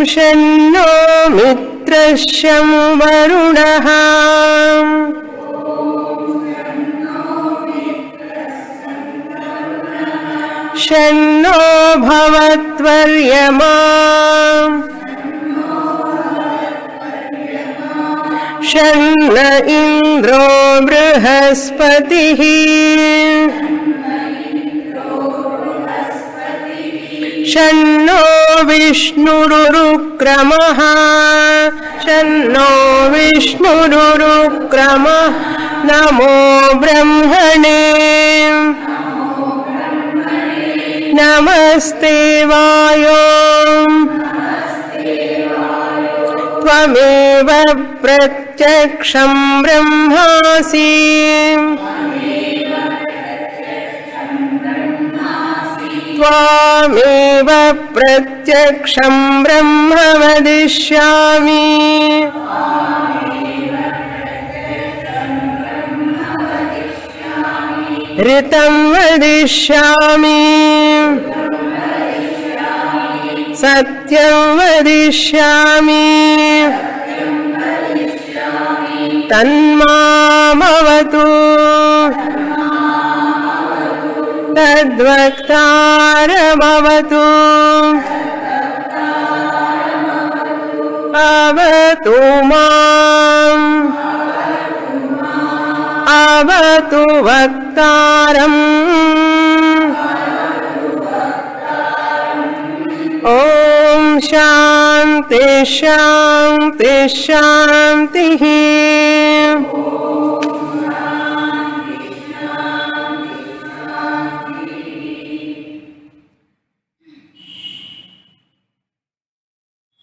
शन्नो मित्रश्यं वरुणः शन्नो भवत्वर्यमा शन्न इन्द्रो बृहस्पतिः शन्नो विष्णुरुक्रमः शन्नो विष्णुरुक्रमः नमो ब्रह्मणे नमस्ते वायो त्वमेव प्रत्यक्षं ब्रह्मासि त्वामेव प्रत्यक्षं ब्रह्म वदिष्यामि ऋतं वदिष्यामि सत्यं वदिष्यामि तन्मामवतु तद्वक्तारमवतु अवतु माम् अवतु वक्तारम् ॐ शान्ति शान्ति शान्तिः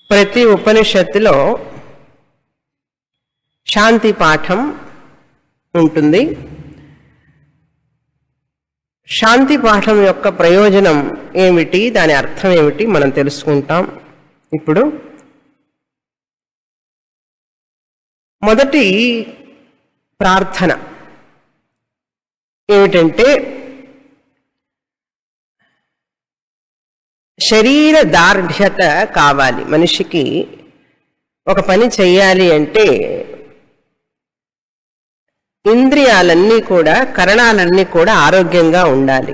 ప్రతి ఉపనిషత్తులో శాంతి పాఠం ఉంటుంది. శాంతి పాఠం యొక్క ప్రయోజనం ఏమిటి, దాని అర్థం ఏమిటి మనం తెలుసుకుంటాం. ఇప్పుడు మొదటి ప్రార్థన ఏమిటంటే శరీర దార్ఢ్యత కావాలి. మనిషికి ఒక పని చెయ్యాలి అంటే ఇంద్రియాలన్నీ కూడా, కరణాలన్నీ కూడా ఆరోగ్యంగా ఉండాలి,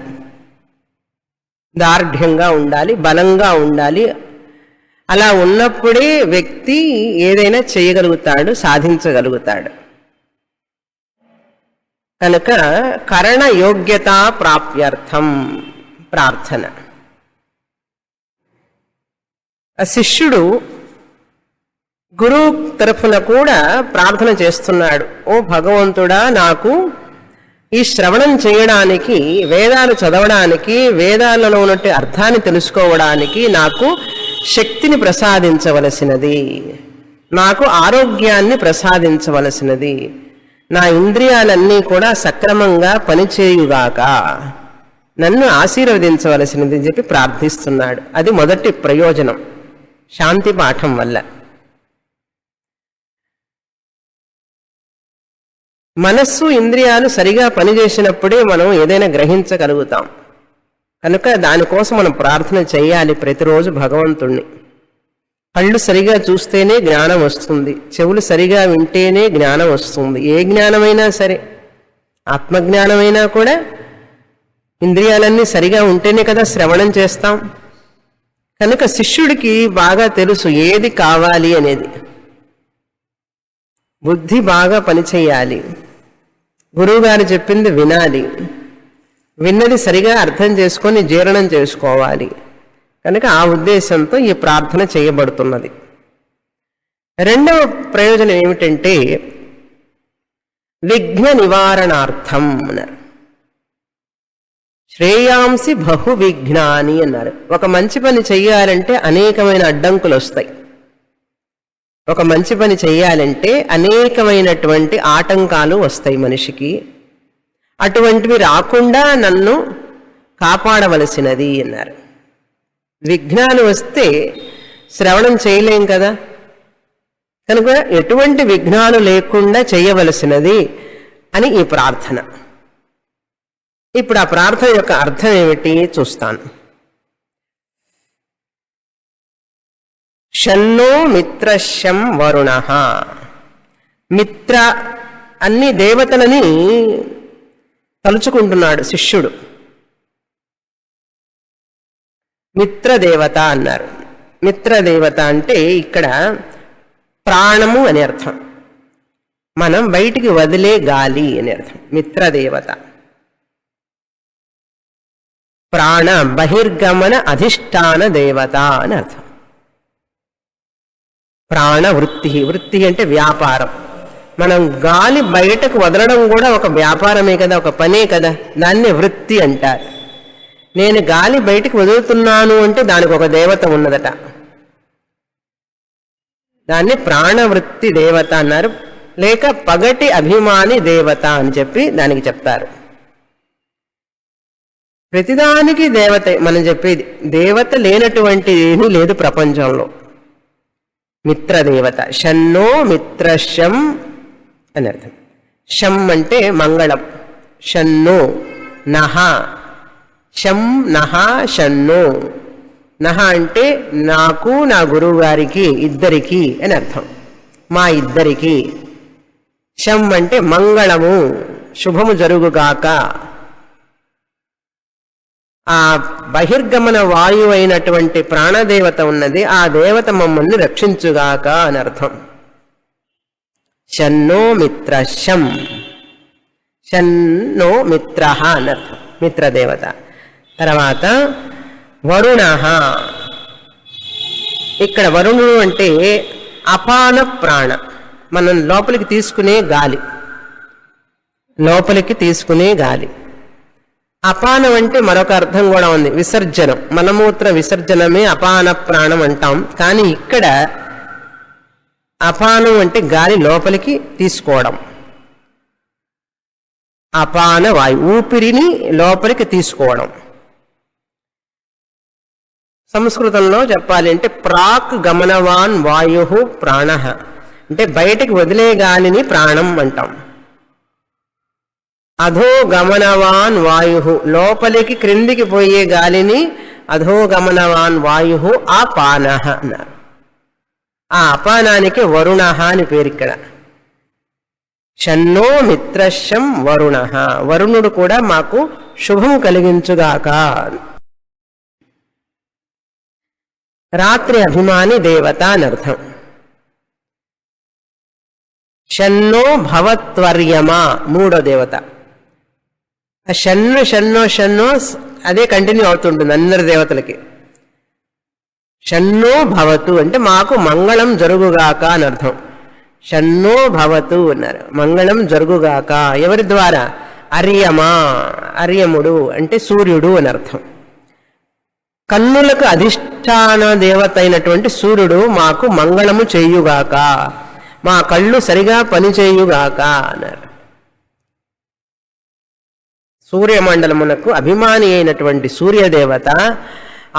దార్ఢ్యంగా ఉండాలి, బలంగా ఉండాలి. అలా ఉన్నప్పుడే వ్యక్తి ఏదైనా చేయగలుగుతాడు, సాధించగలుగుతాడు. కనుక కరణ యోగ్యత ప్రాప్త్యర్థం ప్రార్థన. ఆ శిష్యుడు గురువు తరఫున కూడా ప్రార్థన చేస్తున్నాడు. ఓ భగవంతుడా, నాకు ఈ శ్రవణం చేయడానికి, వేదాలు చదవడానికి, వేదాలలో ఉన్నట్టు అర్థాన్ని తెలుసుకోవడానికి నాకు శక్తిని ప్రసాదించవలసినది, నాకు ఆరోగ్యాన్ని ప్రసాదించవలసినది, నా ఇంద్రియాలన్నీ కూడా సక్రమంగా పనిచేయుగాక, నన్ను ఆశీర్వదించవలసినది అని చెప్పి ప్రార్థిస్తున్నాడు. అది మొదటి ప్రయోజనం శాంతి పాఠం వల్ల. మనస్సు ఇంద్రియాలు సరిగా పనిచేసినప్పుడే మనం ఏదైనా గ్రహించగలుగుతాం. కనుక దానికోసం మనం ప్రార్థన చేయాలి ప్రతిరోజు భగవంతుణ్ణి. కళ్ళు సరిగా చూస్తేనే జ్ఞానం వస్తుంది, చెవులు సరిగా వింటేనే జ్ఞానం వస్తుంది. ఏ జ్ఞానమైనా సరే, ఆత్మజ్ఞానమైనా కూడా ఇంద్రియాలన్నీ సరిగా ఉంటేనే కదా శ్రవణం చేస్తాం. కనుక శిష్యుడికి బాగా తెలుసు ఏది కావాలి అనేది. బుద్ధి బాగా పనిచేయాలి, గురువుగారు చెప్పింది వినాలి, విన్నది సరిగా అర్థం చేసుకొని జీర్ణం చేసుకోవాలి. కనుక ఆ ఉద్దేశంతో ఈ ప్రార్థన చేయబడుతున్నది. రెండవ ప్రయోజనం ఏమిటంటే విఘ్న నివారణార్థం అన్నారు. శ్రేయాంసి బహు విఘ్నాని అన్నారు. ఒక మంచి పని చెయ్యాలంటే అనేకమైన అడ్డంకులు వస్తాయి. ఒక మంచి పని చెయ్యాలంటే అనేకమైనటువంటి ఆటంకాలు వస్తాయి మనిషికి. అటువంటివి రాకుండా నన్ను కాపాడవలసినది అన్నారు. విఘ్నాలు వస్తే శ్రవణం చేయలేం కదా, కనుక ఎటువంటి విఘ్నాలు లేకుండా చేయవలసినది అని ఈ ప్రార్థన. ఇప్పుడు ఆ ప్రార్థన యొక్క అర్థం ఏమిటి చూస్తాను. షన్నో మిత్రశం వరుణ. మిత్ర అన్ని దేవతలని తలుచుకుంటున్నాడు శిష్యుడు. మిత్రదేవత అన్నారు. మిత్రదేవత అంటే ఇక్కడ ప్రాణము అని అర్థం, మనం బయటికి వదిలే గాలి అని అర్థం. మిత్రదేవత ప్రాణ బహిర్గమన అధిష్టాన దేవత అని అర్థం. ప్రాణ వృత్తి, వృత్తి అంటే వ్యాపారం. మనం గాలి బయటకు వదలడం కూడా ఒక వ్యాపారమే కదా, ఒక పనే కదా, దాన్ని వృత్తి అంటారు. నేను గాలి బయటకు వదులుతున్నాను అంటే దానికి ఒక దేవత ఉన్నదట, దాన్ని ప్రాణవృత్తి దేవత అన్నారు, లేక పగటి అభిమాని దేవత అని చెప్పి దానికి చెప్తారు. ప్రతిదానికి దేవత మనం చెప్పేది. దేవత లేనటువంటి ఏమీ లేదు ప్రపంచంలో. మిత్రదేవత. షన్నో మిత్రశం అని అర్థం. శం అంటే మంగళం, షన్నో నహ, శం నహ షన్నో. నహ అంటే నాకు నా గురువు గారికి ఇద్దరికి అని అర్థం, మా ఇద్దరికి. శం అంటే మంగళము, శుభము జరుగుగాక. ఆ బహిర్గమన వాయువు అయినటువంటి ప్రాణదేవత ఉన్నది, ఆ దేవత మమ్మల్ని రక్షించుగాక అని అర్థం. షన్నో మిత్రశం, షన్నో మిత్ర అని అర్థం, మిత్రదేవత. తర్వాత వరుణ. ఇక్కడ వరుణుడు అంటే అపాన ప్రాణ, మనం లోపలికి తీసుకునే గాలి, లోపలికి తీసుకునే గాలి. అపానం అంటే మరొక అర్థం కూడా ఉంది, విసర్జనం, మలమూత్ర విసర్జనమే అపాన ప్రాణం అంటాం. కానీ ఇక్కడ అపానం అంటే గాలి లోపలికి తీసుకోవడం. అపాన వాయు, ఊపిరిని లోపలికి తీసుకోవడం. సంస్కృతంలో చెప్పాలి అంటే ప్రాక్ గమనవాన్ వాయు ప్రాణ అంటే బయటికి వదిలే గాలిని ప్రాణం అంటాం. అధోగమనవాన్ వాయు, లోపలికి క్రిందికి పోయే గాలిని అధోగమనవాన్ వాయు అపాన అన్నారు. ఆ అపానానికి వరుణ అని పేరు ఇక్కడ. షన్నో మిత్రశం వరుణ, వరుణుడు కూడా మాకు శుభం కలిగించుగాక. రాత్రి అభిమాని దేవత అని అర్థం. షన్నో భవత్వర్యమా మూడో దేవత. షన్ను షన్నో షన్నో అదే కంటిన్యూ అవుతుంటుంది అందరి దేవతలకి. షన్నో భవతు అంటే మాకు మంగళం జరుగుగాక అని అర్థం. షన్నో భవతు అన్నారు, మంగళం జరుగుగాక. ఎవరి ద్వారా? అర్యమా, అర్యముడు అంటే సూర్యుడు అని అర్థం. కన్నులకు అధిష్టాన దేవత అయినటువంటి సూర్యుడు మాకు మంగళము చేయుగాక, మా కళ్ళు సరిగా పనిచేయుగాక అన్నారు. సూర్యమండలమునకు అభిమాని అయినటువంటి సూర్యదేవత,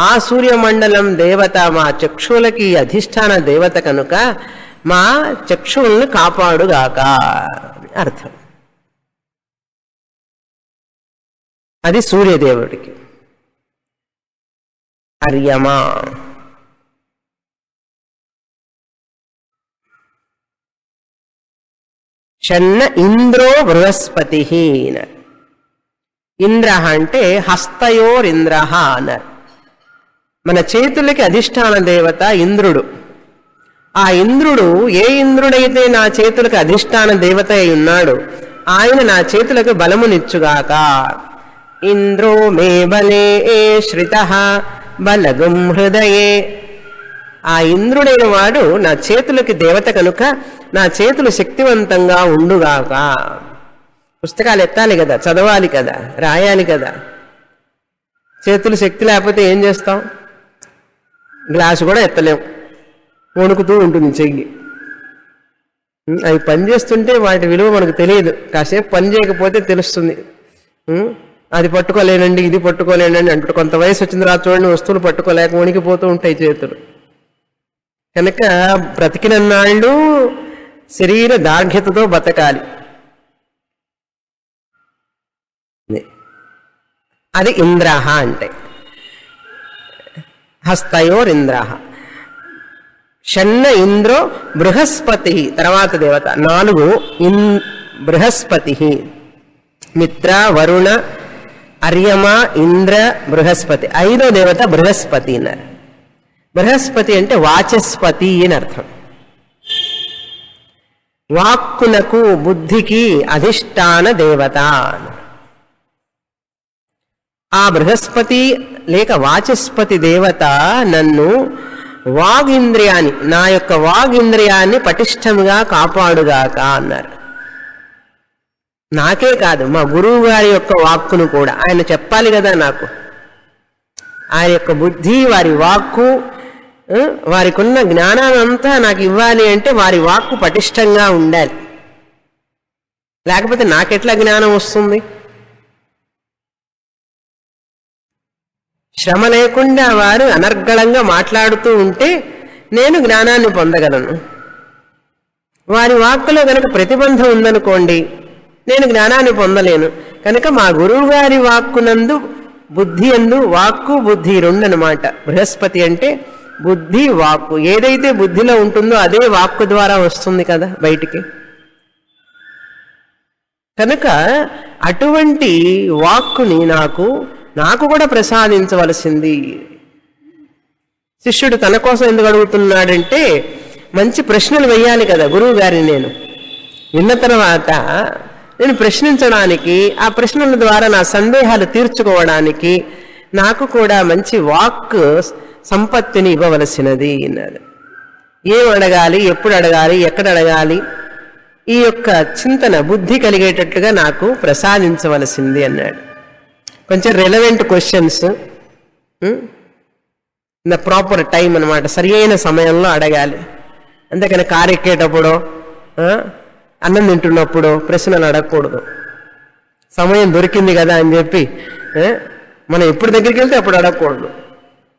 ఆ సూర్యమండలం దేవత మా చక్షువులకి అధిష్టాన దేవత కనుక మా చక్షువుల్ని కాపాడుగాక అర్థం. అది సూర్యదేవుడికి. అర్యమా. షన్న ఇంద్రో బృహస్పతి. ఇంద్ర అంటే హస్తయోరింద్ర అన్నారు. మన చేతులకి అధిష్టాన దేవత ఇంద్రుడు. ఆ ఇంద్రుడు, ఏ ఇంద్రుడైతే నా చేతులకు అధిష్టాన దేవత అయి ఉన్నాడు, ఆయన నా చేతులకు బలమునిచ్చుగాక. ఇంద్రో మే బలే శ్రితః బలగం హృదయే. ఆ ఇంద్రుడైన వాడు నా చేతులకి దేవత కనుక నా చేతులు శక్తివంతంగా ఉండుగాక. పుస్తకాలు ఎత్తాలి కదా, చదవాలి కదా, రాయాలి కదా. చేతులు శక్తి లేకపోతే ఏం చేస్తాం? గ్లాసు కూడా ఎత్తలేం, వణుకుతూ ఉంటుంది చెయ్యి. అవి పని చేస్తుంటే వాటి విలువ మనకు తెలియదు, కాసేపు పని చేయకపోతే తెలుస్తుంది. అది పట్టుకోలేనండి, ఇది పట్టుకోలేనండి అంటూ కొంత వయసు వచ్చిన తర్వాత చూడండి వస్తువులు పట్టుకోలేక వణికిపోతూ ఉంటాయి చేతులు. కనుక బ్రతికినన్నాళ్ళు శరీర దార్ఢ్యతతో బతకాలి. అది ఇంద్రః అంటే. హస్తయోరింద్రః. షన్న ఇంద్రో బృహస్పతి, తర్వాత దేవత 4 బృహస్పతి, మిత్ర, వరుణ, అర్యమ, ఇంద్ర, బృహస్పతి. 5వ దేవత బృహస్పతి అన్నారు. బృహస్పతి అంటే వాచస్పతి అని అర్థం. వాక్కునకు బుద్ధికి అధిష్టాన దేవత. ఆ బృహస్పతి లేక వాచస్పతి దేవత నన్ను వాగింద్రియాన్ని, నా యొక్క వాగింద్రియాన్ని పటిష్టంగా కాపాడుగాక అన్నారు. నాకే కాదు, మా గురువు గారి యొక్క వాక్కును కూడా ఆయన చెప్పాలి కదా నాకు. ఆయన యొక్క బుద్ధి, వారి వాక్కు, వారికి ఉన్న జ్ఞానానంతా నాకు ఇవ్వాలి అంటే వారి వాక్కు పటిష్టంగా ఉండాలి. లేకపోతే నాకెట్లా జ్ఞానం వస్తుంది? శ్రమ లేకుండా వారు అనర్గళంగా మాట్లాడుతూ ఉంటే నేను జ్ఞానాన్ని పొందగలను. వారి వాక్కులో కనుక ప్రతిబంధం ఉందనుకోండి, నేను జ్ఞానాన్ని పొందలేను. కనుక మా గురువు గారి వాక్కునందు, బుద్ధి అందు, వాక్కు బుద్ధి 2 అన్నమాట. బృహస్పతి అంటే బుద్ధి, వాక్కు. ఏదైతే బుద్ధిలో ఉంటుందో అదే వాక్కు ద్వారా వస్తుంది కదా బయటికి. కనుక అటువంటి వాక్కుని నాకు కూడా ప్రసాదించవలసింది. శిష్యుడు తన కోసం ఎందుకు అడుగుతున్నాడంటే మంచి ప్రశ్నలు వేయాలి కదా గురువు గారిని. నేను విన్న తర్వాత నేను ప్రశ్నించడానికి, ఆ ప్రశ్నల ద్వారా నా సందేహాలు తీర్చుకోవడానికి నాకు కూడా మంచి వాక్ సంపత్తిని ఇవ్వవలసినది అన్నాడు. ఏం అడగాలి, ఎప్పుడు అడగాలి, ఎక్కడ అడగాలి, ఈ యొక్క చింతన బుద్ధి కలిగేటట్లుగా నాకు ప్రసాదించవలసింది అన్నాడు. కొంచెం relevant questions in the proper time అన్నమాట. సరి అయిన సమయంలో అడగాలి. అంతేకాని కారు ఎక్కేటప్పుడో అన్నం తింటున్నప్పుడు ప్రశ్నలు అడగకూడదు. సమయం దొరికింది కదా అని చెప్పి మనం ఎప్పుడు దగ్గరికి వెళ్తే అప్పుడు అడగకూడదు.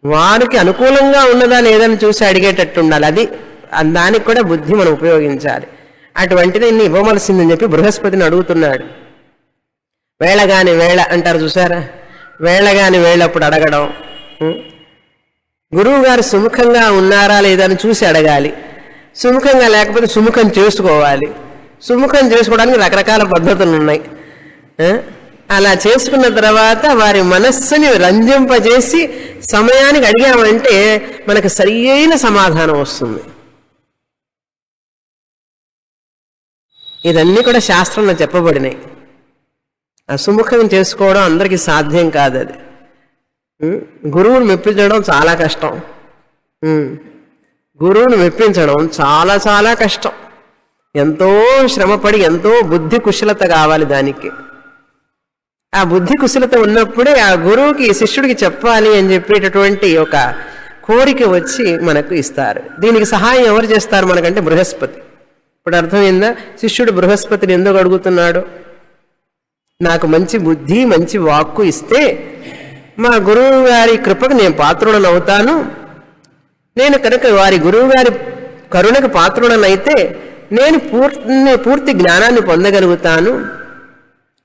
వారికి అనుకూలంగా ఉన్నదా లేదని చూసి అడిగేటట్టు ఉండాలి. అది దానికి కూడా బుద్ధి మనం ఉపయోగించాలి. అటువంటిది ఇన్ని ఇవ్వవలసిందని చెప్పి బృహస్పతిని అడుగుతున్నాడు. వేళగాని వేళ అంటారు చూసారా, వేళగాని వేళప్పుడు అడగడం. గురువు గారు సుముఖంగా ఉన్నారా లేదా అని చూసి అడగాలి. సుముఖంగా లేకపోతే సుముఖం చేసుకోవాలి. సుముఖం చేసుకోవడానికి రకరకాల పద్ధతులు ఉన్నాయి. అలా చేసుకున్న తర్వాత వారి మనస్సుని రంజింపజేసి సమయానికి అడిగామంటే మనకు సరి అయిన సమాధానం వస్తుంది. ఇదన్నీ కూడా శాస్త్రంలో చెప్పబడినాయి. అసుముఖం చేసుకోవడం అందరికీ సాధ్యం కాదు. అది గురువుని మెప్పించడం చాలా కష్టం. గురువుని మెప్పించడం చాలా చాలా కష్టం. ఎంతో శ్రమపడి ఎంతో బుద్ధి కుశలత కావాలి దానికి. ఆ బుద్ధి కుశలత ఉన్నప్పుడే ఆ గురువుకి శిష్యుడికి చెప్పాలి అని చెప్పేటటువంటి ఒక కోరిక వచ్చి మనకు ఇస్తారు. దీనికి సహాయం ఎవరు చేస్తారు మనకంటే బృహస్పతి. ఇప్పుడు అర్థమైందా శిష్యుడు బృహస్పతిని ఎందుకు అడుగుతున్నాడు? నాకు మంచి బుద్ధి మంచి వాక్కు ఇస్తే మా గురువు గారి కృపకు నేను పాత్రుడను అవుతాను. నేను కనుక వారి గురువు గారి కరుణకు పాత్రుడనైతే నేను పూర్తి జ్ఞానాన్ని పొందగలుగుతాను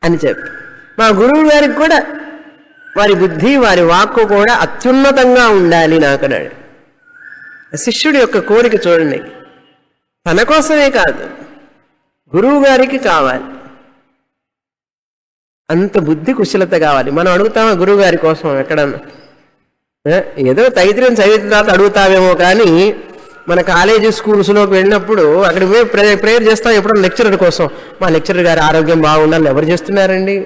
అని చెప్పి మా గురువు గారికి కూడా వారి బుద్ధి వారి వాక్కు కూడా అత్యున్నతంగా ఉండాలి నాకన్నాడు. శిష్యుడి యొక్క కోరిక చూడండి, తన కోసమే కాదు గురువు గారికి కావాలి. అంత బుద్ధి కుశలత కావాలి. మనం అడుగుతామా గురువు గారి కోసం ఎక్కడన్నా? ఏదో తైత్రీయం చదివిన తర్వాత అడుగుతావేమో కానీ మన కాలేజీ స్కూల్స్లోకి వెళ్ళినప్పుడు అక్కడ ప్రేయర్ చేస్తాం ఎప్పుడన్నా లెక్చరర్ కోసం. మా లెక్చరర్ గారి ఆరోగ్యం బాగుండాలని ఎవరు చేస్తున్నారండి?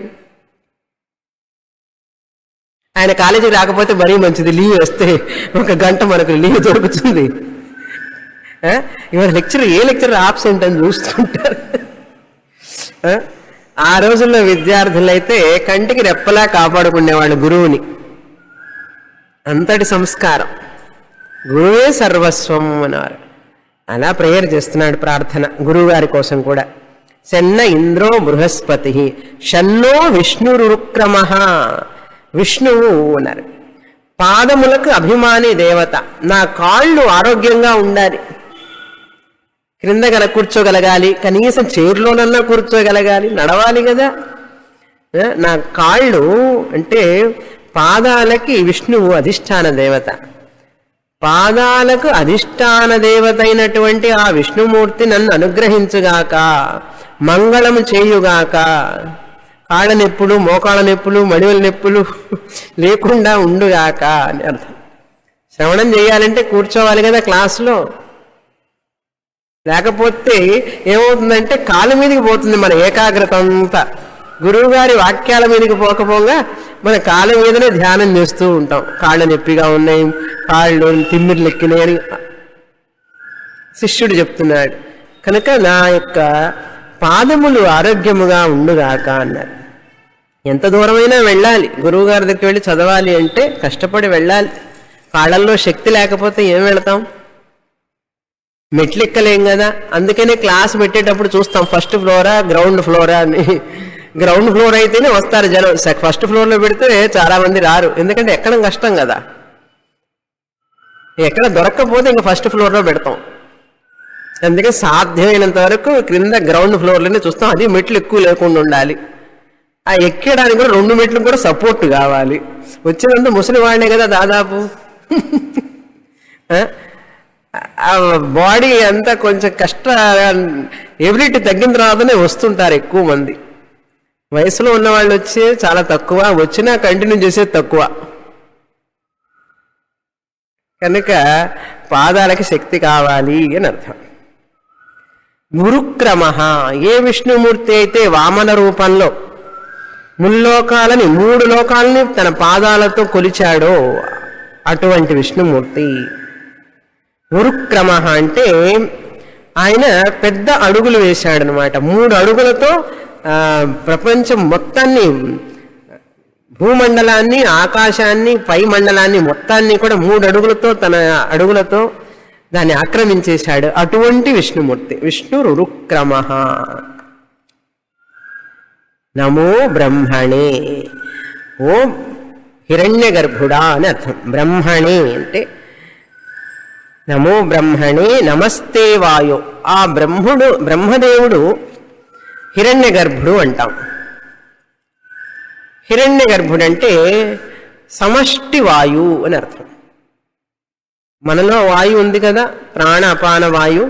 ఆయన కాలేజీకి రాకపోతే మరీ మంచిది, లీవ్ వేస్తే 1 గంట మనకు లీవ్ దొరుకుతుంది. ఇవాళ లెక్చరర్ ఏ లెక్చరర్ ఆబ్సెంట్ అని చూస్తుంటారు. ఆ రోజుల్లో విద్యార్థులైతే కంటికి రెప్పలా కాపాడుకునేవాళ్ళు గురువుని. అంతటి సంస్కారం, గురువే సర్వస్వం అన్నారు. అలా ప్రేయర్ చేస్తున్నాడు ప్రార్థన గురువు గారి కోసం కూడా. షన్న ఇంద్రో బృహస్పతి షన్నో విష్ణురుక్రమ. విష్ణువు అన్నారు పాదములకు అభిమాని దేవత. నా కాళ్ళు ఆరోగ్యంగా ఉండాలి, క్రింద కూర్చోగలగాలి, కనీసం చైర్లోనన్నా కూర్చోగలగాలి, నడవాలి కదా. నా కాళ్ళు అంటే పాదాలకి విష్ణువు అధిష్టాన దేవత. పాదాలకు అధిష్టాన దేవత అయినటువంటి ఆ విష్ణుమూర్తి నన్ను అనుగ్రహించుగాక, మంగళము చేయుగాక, కాళ్ళ నొప్పులు, మోకాళ్ళ నొప్పులు, మడివల నొప్పులు లేకుండా ఉండుగాక అని అర్థం. శ్రవణం చేయాలంటే కూర్చోవాలి కదా క్లాసులో, లేకపోతే ఏమవుతుందంటే కాళ్ళ మీదకి పోతుంది మన ఏకాగ్రత అంతా. గురువు గారి వాక్యాల మీదకి పోకపోగా మన కాళ్ళ మీదనే ధ్యానం చేస్తూ ఉంటాం. కాళ్ళ నొప్పిగా ఉన్నాయి, కాళ్ళు తిమ్మిర్లు ఎక్కినాయి అని శిష్యుడు చెప్తున్నాడు. కనుక నా యొక్క పాదములు ఆరోగ్యముగా ఉండుగాక అన్నారు. ఎంత దూరమైనా వెళ్ళాలి, గురువు గారి దగ్గరికి వెళ్ళి చదవాలి అంటే కష్టపడి వెళ్ళాలి. కాళ్ళల్లో శక్తి లేకపోతే ఏం వెళతాం, మెట్లు ఎక్కలేం కదా. అందుకనే క్లాస్ పెట్టేటప్పుడు చూస్తాం ఫస్ట్ ఫ్లోరా గ్రౌండ్ ఫ్లోరా అని. గ్రౌండ్ ఫ్లోర్ అయితేనే వస్తారు జనం, ఫస్ట్ ఫ్లోర్లో పెడితే చాలా మంది రారు, ఎందుకంటే ఎక్కడం కష్టం కదా. ఎక్కడ దొరక్కపోతే ఇంకా ఫస్ట్ ఫ్లోర్లో పెడతాం. అందుకే సాధ్యమైనంత వరకు క్రింద గ్రౌండ్ ఫ్లోర్లోనే చూస్తాం. అది మెట్లు ఎక్కువ లేకుండా ఉండాలి. ఆ ఎక్కడానికి కూడా 2 మెట్లు కూడా సపోర్ట్ కావాలి. వచ్చినంత ముసలి వాడినే కదా దాదాపు. బాడీ అంతా కొంచెం ఎబిలిటీ తగ్గిన తర్వాతనే వస్తుంటారు ఎక్కువ మంది. వయసులో ఉన్న వాళ్ళు వచ్చే చాలా తక్కువ, వచ్చినా కంటిన్యూ చేసేది తక్కువ. కనుక పాదాలకి శక్తి కావాలి అని అర్థం. గురుక్రమ, ఏ విష్ణుమూర్తి అయితే వామన రూపంలో ముల్లోకాలని 3 లోకాలని తన పాదాలతో కొలిచాడో అటువంటి విష్ణుమూర్తి. గురుక్రమ అంటే ఆయన పెద్ద అడుగులు వేశాడనమాట. 3 అడుగులతో ప్రపంచం మొత్తాన్ని, భూమండలాన్ని, ఆకాశాన్ని, పై మండలాన్ని మొత్తాన్ని కూడా 3 అడుగులతో, తన అడుగులతో దాన్ని ఆక్రమించేశాడు. అటువంటి విష్ణుమూర్తి విష్ణురుక్రమ. నమో బ్రహ్మణే, ఓ హిరణ్య గర్భుడా అని అర్థం. బ్రహ్మణే అంటే నమో బ్రహ్మణే నమస్తే వాయో. ఆ బ్రహ్మదేవుడు హిరణ్య గర్భుడు అంటాం. హిరణ్య గర్భుడు అంటే సమష్టి వాయు అని అర్థం. మనలో వాయు ఉంది కదా, ప్రాణ అపాన వాయు.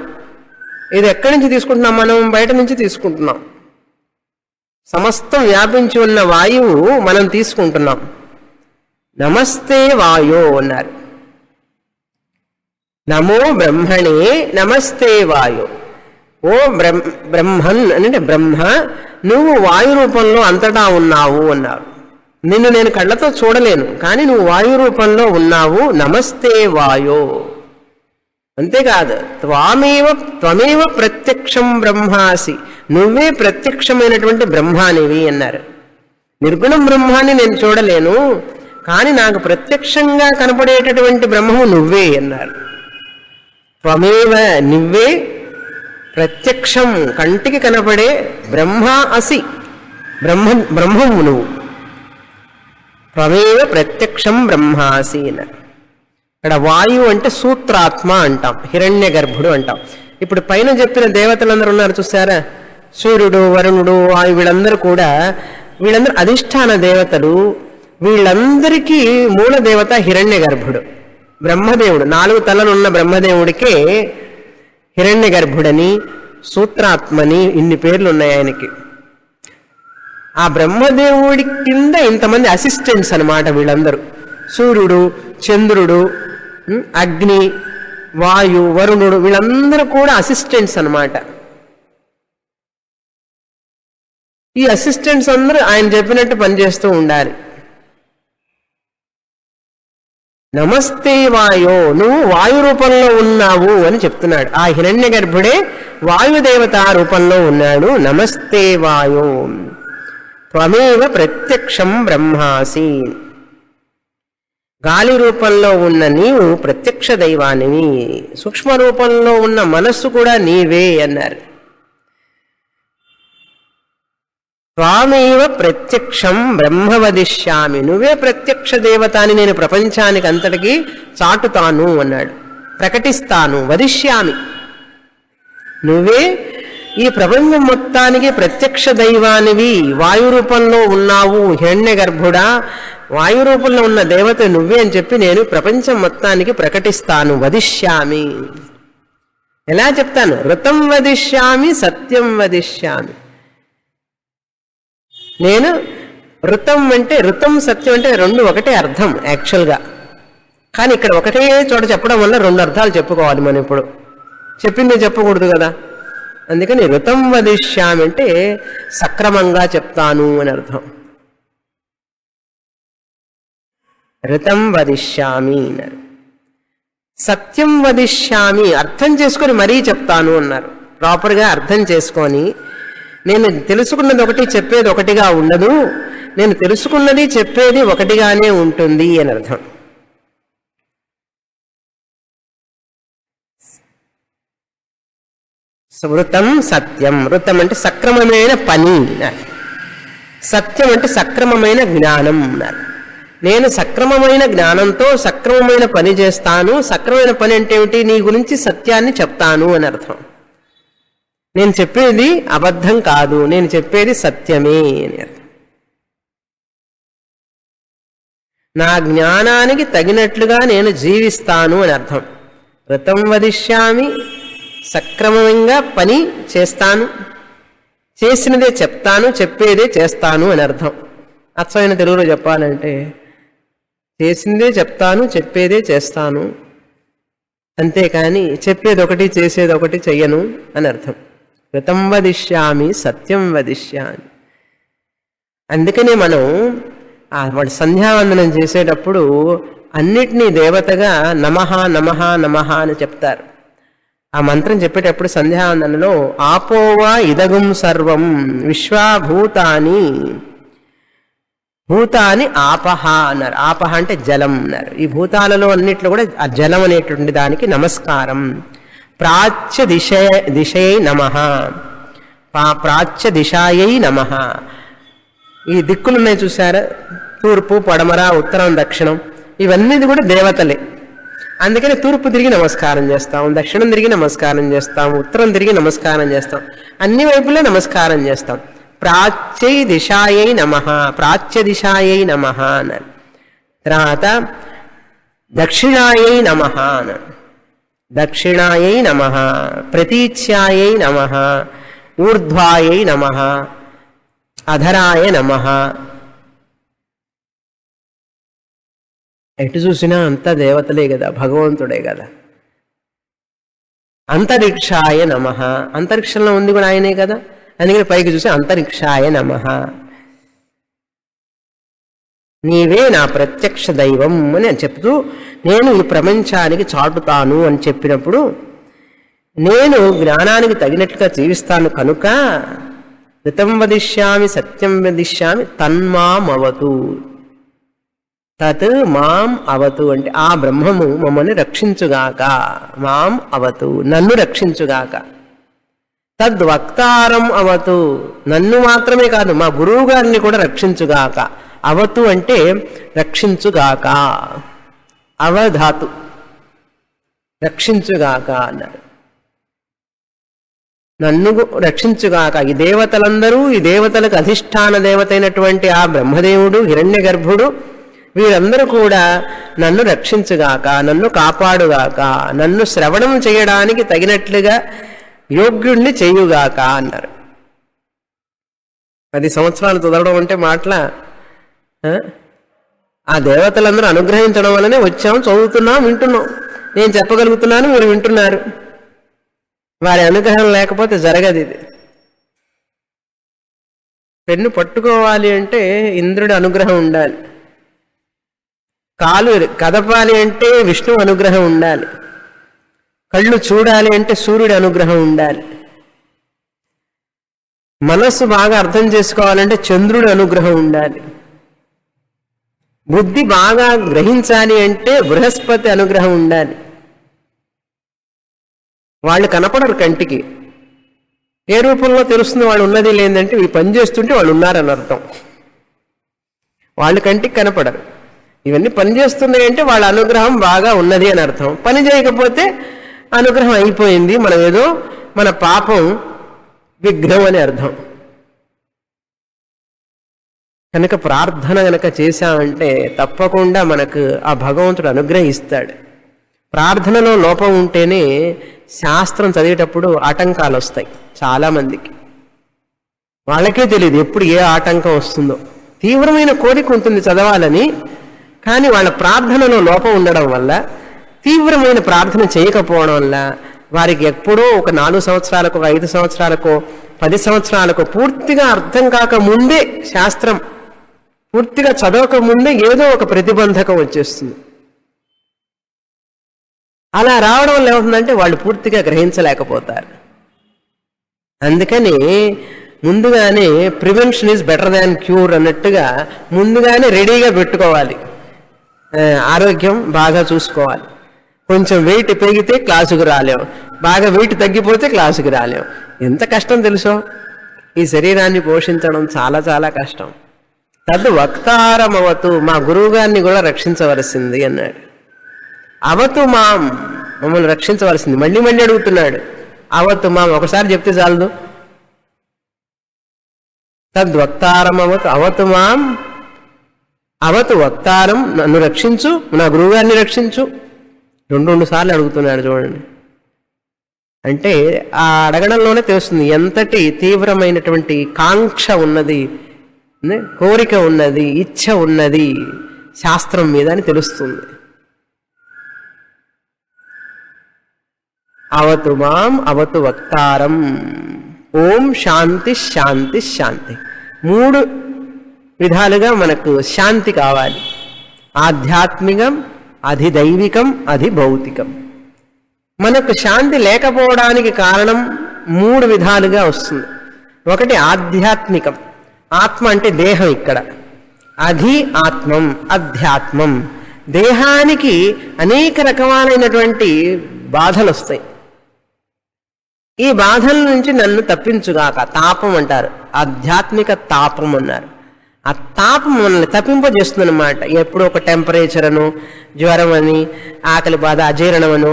ఇది ఎక్కడి నుంచి తీసుకుంటున్నాం? మనం బయట నుంచి తీసుకుంటున్నాం. సమస్తం వ్యాపించి ఉన్న వాయువు మనం తీసుకుంటున్నాం. నమస్తే వాయో అన్నారు. నమో బ్రహ్మణే నమస్తే వాయో. ఓ బ్రహ్మన్ అంటే బ్రహ్మ, నువ్వు వాయు రూపంలో అంతటా ఉన్నావు అన్నారు. నిన్ను నేను కళ్ళతో చూడలేను, కానీ నువ్వు వాయు రూపంలో ఉన్నావు. నమస్తే వాయో. అంతేకాదు, త్వమేవ ప్రత్యక్షం బ్రహ్మాసి, నువ్వే ప్రత్యక్షమైనటువంటి బ్రహ్మానివి అన్నారు. నిర్గుణం బ్రహ్మాన్ని నేను చూడలేను, కానీ నాకు ప్రత్యక్షంగా కనపడేటటువంటి బ్రహ్మము నువ్వే అన్నారు. త్వమేవ, నువ్వే ప్రత్యక్షం, కంటికి కనపడే బ్రహ్మ అసి, బ్రహ్మము నువ్వు. త్వమేవ ప్రత్యక్షం బ్రహ్మాసి అన్నారు. ఇక్కడ వాయువు అంటే సూత్రాత్మ అంటాం, హిరణ్య గర్భుడు అంటాం. ఇప్పుడు పైన చెప్పిన దేవతలందరూ ఉన్నారు చూసారా, సూర్యుడు, వరుణుడు, వాయు, వీళ్ళందరూ అధిష్టాన దేవతలు. వీళ్ళందరికీ మూల దేవత హిరణ్య గర్భుడు బ్రహ్మదేవుడు. 4 తలలున్న బ్రహ్మదేవుడికే హిరణ్య గర్భుడని, సూత్రాత్మని ఇన్ని పేర్లు ఉన్నాయి ఆయనకి. ఆ బ్రహ్మదేవుడి కింద ఇంతమంది అసిస్టెంట్స్ అన్నమాట వీళ్ళందరూ. సూర్యుడు, చంద్రుడు, అగ్ని, వాయు, వరుణుడు, వీళ్ళందరూ కూడా అసిస్టెంట్స్ అన్నమాట. ఈ అసిస్టెంట్స్ అందరూ ఆయన చెప్పినట్టు పనిచేస్తూ ఉండాలి. నమస్తే వాయో, నువ్వు వాయు రూపంలో ఉన్నావు అని చెప్తున్నాడు. ఆ హిరణ్య గర్భుడే వాయుదేవత రూపంలో ఉన్నాడు. నమస్తే వాయో, త్వమేవ ప్రత్యక్షం బ్రహ్మాసి. గాలి రూపంలో ఉన్న నీవు ప్రత్యక్ష దైవానివి, సూక్ష్మ రూపంలో ఉన్న మనస్సు కూడా నీవే అన్నారు. త్వామేవ ప్రత్యక్షం బ్రహ్మ వదిష్యామి, నువ్వే ప్రత్యక్ష దేవత అని నేను ప్రపంచానికి అంతటికీ చాటుతాను అన్నాడు. ప్రకటిస్తాను, వదిష్యామి, నువ్వే ఈ ప్రపంచం మొత్తానికి ప్రత్యక్ష దైవానివి, వాయు రూపంలో ఉన్నావు హిరణ్య గర్భుడా, వాయు రూపంలో ఉన్న దేవత నువ్వే అని చెప్పి నేను ప్రపంచం మొత్తానికి ప్రకటిస్తాను. వదిష్యామి. ఎలా చెప్తాను? ఋతం వదిష్యామి, సత్యం వదిష్యామి. నేను ఋతం అంటే ఋతం, సత్యం అంటే రెండు ఒకటే అర్థం యాక్చువల్గా. కానీ ఇక్కడ ఒకటే చోట చెప్పడం వల్ల రెండు అర్థాలు చెప్పుకోవాలి మనం. ఇప్పుడు చెప్పిందే చెప్పకూడదు కదా. అందుకని ఋతం వదిష్యామి అంటే సక్రమంగా చెప్తాను అని అర్థం. ఋతం వదిష్యామి అన్నారు. సత్యం వదిష్యామి అర్థం చేసుకొని మరీ చెప్తాను అన్నారు. ప్రాపర్గా అర్థం చేసుకొని, నేను తెలుసుకున్నది ఒకటి చెప్పేది ఒకటిగా ఉండదు, నేను తెలుసుకున్నది చెప్పేది ఒకటిగానే ఉంటుంది అని అర్థం. వృతం సత్యం. వృతం అంటే సక్రమమైన పని, సత్యం అంటే సక్రమమైన జ్ఞానం అన్నారు. నేను సక్రమమైన జ్ఞానంతో సక్రమమైన పని చేస్తాను. సక్రమమైన పని అంటే ఏమిటి? నీ గురించి సత్యాన్ని చెప్తాను అని అర్థం. నేను చెప్పేది అబద్ధం కాదు, నేను చెప్పేది సత్యమే అని అర్థం. నా జ్ఞానానికి తగినట్లుగా నేను జీవిస్తాను అని అర్థం. ఋతం వదిష్యామి, సక్రమంగా పని చేస్తాను, చేసినదే చెప్తాను, చెప్పేదే చేస్తాను అని అర్థం. అచ్చమైన తెలుగులో చెప్పాలంటే చేసిందే చెప్తాను, చెప్పేదే చేస్తాను, అంతేకాని చెప్పేది ఒకటి చేసేది ఒకటి చెయ్యను అని అర్థం. ఋతం వదిష్యామి, సత్యం వదిష్యామి. అందుకనే మనం వాడు సంధ్యావందనం చేసేటప్పుడు అన్నిటినీ దేవతగా నమః నమః నమః అని చెప్తారు. ఆ మంత్రం చెప్పేటప్పుడు సంధ్యావందనలో ఆపోవా ఇదగుం సర్వం విశ్వాభూతాని, భూతాని ఆపహ అన్నారు. ఆపహ అంటే జలం అన్నారు. ఈ భూతాలలో అన్నిట్లో కూడా ఆ జలం అనేటువంటి దానికి నమస్కారం. ప్రాచ్య దిశయై నమః, ప్రాచ్య దిశాయై నమః. ఈ దిక్కులున్నాయి చూసారా, తూర్పు, పడమర, ఉత్తరం, దక్షిణం, ఇవన్నీ కూడా దేవతలే. అందుకని తూర్పు తిరిగి నమస్కారం చేస్తాం, దక్షిణం తిరిగి నమస్కారం చేస్తాం, ఉత్తరం తిరిగి నమస్కారం చేస్తాం, అన్ని వైపులే నమస్కారం చేస్తాం. ప్రాచ్యై దిశాయై నమః, ప్రాచ్య దిశాయై నమః అన్నారు. తర్వాత దక్షిణాయై నమః అన్నారు. దక్షిణాయై నమః, ప్రతీచ్యాయై నమః, ఊర్ధ్వాయై నమః, అధరాయ నమః. ఎటు చూసినా అంతా దేవతలే కదా, భగవంతుడే కదా. అంతరిక్షాయ నమః, అంతరిక్షంలో ఉంది కూడా ఆయనే కదా, అందుకని పైకి చూసి అంతరిక్షాయ నమః. నీవే నా ప్రత్యక్ష దైవం అని చెప్తూ నేను ఈ ప్రపంచానికి చాటుతాను అని చెప్పినప్పుడు నేను జ్ఞానానికి తగినట్లుగా జీవిస్తాను కనుక ఋతం వదిష్యామి, సత్యం వదిష్యామి, తన్మాం అవతు. తత్ మాం అవతు అంటే ఆ బ్రహ్మము మమ్మల్ని రక్షించుగాక. మాం అవతు, నన్ను రక్షించుగాక. తద్వక్తారం అవతు, నన్ను మాత్రమే కాదు మా గురువు గారిని కూడా రక్షించుగాక. అవతు అంటే రక్షించుగాక, అవధాతు, రక్షించుగాక అన్నాడు. నన్ను రక్షించుగాక. ఈ దేవతలందరూ, ఈ దేవతలకు అధిష్టాన దేవత అయినటువంటి ఆ బ్రహ్మదేవుడు, హిరణ్య గర్భుడు, వీరందరూ కూడా నన్ను రక్షించుగాక, నన్ను కాపాడుగాక, నన్ను శ్రవణం చేయడానికి తగినట్లుగా యోగ్యుణ్ణి చేయుగాక అన్నారు. 10 సంవత్సరాలు చదవడం అంటే మాటల, ఆ దేవతలందరూ అనుగ్రహించడం వల్లనే వచ్చాం, చదువుతున్నాం, వింటున్నాం. నేను చెప్పగలుగుతున్నాను, మీరు వింటున్నారు. వారి అనుగ్రహం లేకపోతే జరగదు ఇది. పెన్ను పట్టుకోవాలి అంటే ఇంద్రుడి అనుగ్రహం ఉండాలి, కాలు కదపాలి అంటే విష్ణు అనుగ్రహం ఉండాలి, కళ్ళు చూడాలి అంటే సూర్యుడి అనుగ్రహం ఉండాలి, మనస్సు బాగా అర్థం చేసుకోవాలంటే చంద్రుడి అనుగ్రహం ఉండాలి, బుద్ధి బాగా గ్రహించాలి అంటే బృహస్పతి అనుగ్రహం ఉండాలి. వాళ్ళు కనపడరు కంటికి, ఏ రూపంలో తెలుస్తుంది వాళ్ళు ఉన్నది లేదంటే ఈ పని చేస్తుంటే వాళ్ళు ఉన్నారని అర్థం. వాళ్ళు కంటికి కనపడరు. ఇవన్నీ పని చేస్తున్నాయంటే వాళ్ళ అనుగ్రహం బాగా ఉన్నది అని అర్థం. పని చేయకపోతే అనుగ్రహం అయిపోయింది, మనం ఏదో మన పాపం విఘ్నం అని అర్థం. కనుక ప్రార్థన గనక చేశామంటే తప్పకుండా మనకు ఆ భగవంతుడు అనుగ్రహిస్తాడు. ప్రార్థనలో లోపం ఉంటేనే శాస్త్రం చదివేటప్పుడు ఆటంకాలు వస్తాయి. చాలామందికి వాళ్ళకే తెలియదు ఎప్పుడు ఏ ఆటంకం వస్తుందో. తీవ్రమైన కోరిక ఉంటుంది చదవాలని, కానీ వాళ్ళ ప్రార్థనలో లోపం ఉండడం వల్ల, తీవ్రమైన ప్రార్థన చేయకపోవడం వల్ల వారికి ఎప్పుడో ఒక 4 సంవత్సరాలకో 5 సంవత్సరాలకో 10 సంవత్సరాలకో పూర్తిగా అర్థం కాక ముందే, శాస్త్రం పూర్తిగా చదవక ముందే ఏదో ఒక ప్రతిబంధకం వచ్చేస్తుంది. అలా రావడం వల్ల ఏమవుతుందంటే వాళ్ళు పూర్తిగా గ్రహించలేకపోతారు. అందుకని ముందుగానే prevention is better than cure అన్నట్టుగా ముందుగానే రెడీగా పెట్టుకోవాలి. ఆరోగ్యం బాగా చూసుకోవాలి. కొంచెం వెయిట్ పెరిగితే క్లాసుకు రాలేం, బాగా వెయిట్ తగ్గిపోతే క్లాసుకు రాలేం. ఎంత కష్టం తెలుసో ఈ శరీరాన్ని పోషించడం, చాలా చాలా కష్టం. తద్ వక్తారం అవతు, మా గురువు గారిని కూడా రక్షించవలసింది అన్నాడు. అవతు మాం, మమ్మల్ని రక్షించవలసింది. మళ్ళీ మళ్ళీ అడుగుతున్నాడు. అవతు మాం ఒకసారి చెప్తే చాలదు. తద్వక్తారం అవతు, అవతు మాం అవతు వక్తారం, నన్ను రక్షించు, నా గురువుగారిని రక్షించు. 2 సార్లు అడుగుతున్నాడు చూడండి. అంటే ఆ అడగడంలోనే తెలుస్తుంది ఎంతటి తీవ్రమైనటువంటి కాంక్ష ఉన్నది, కోరిక ఉన్నది, ఇచ్ఛ ఉన్నది శాస్త్రం మీద అని తెలుస్తుంది. అవతు మాం అవతు వక్తారం, ఓం శాంతి శాంతి శాంతి. 3 విధాలుగా మనకు శాంతి కావాలి. ఆధ్యాత్మికం, అధిదైవికం, అధిభౌతికం. మనకు శాంతి లేకపోవడానికి కారణం 3 విధాలుగా వస్తుంది. ఒకటి ఆధ్యాత్మికం, ఆత్మ అంటే దేహం. ఇక్కడ అధి ఆత్మం, అధ్యాత్మం. దేహానికి అనేక రకమైనటువంటి బాధలు వస్తాయి. ఈ బాధల నుంచి నన్ను తప్పించుగాక, తాపం అంటారు. ఆధ్యాత్మిక తాపం అన్నారు. ఆ తాపం మనల్ని తప్పింపజేస్తుంది అన్నమాట. ఎప్పుడో ఒక టెంపరేచర్ అను, జ్వరం అని, ఆకలి బాధ, అజీర్ణమను,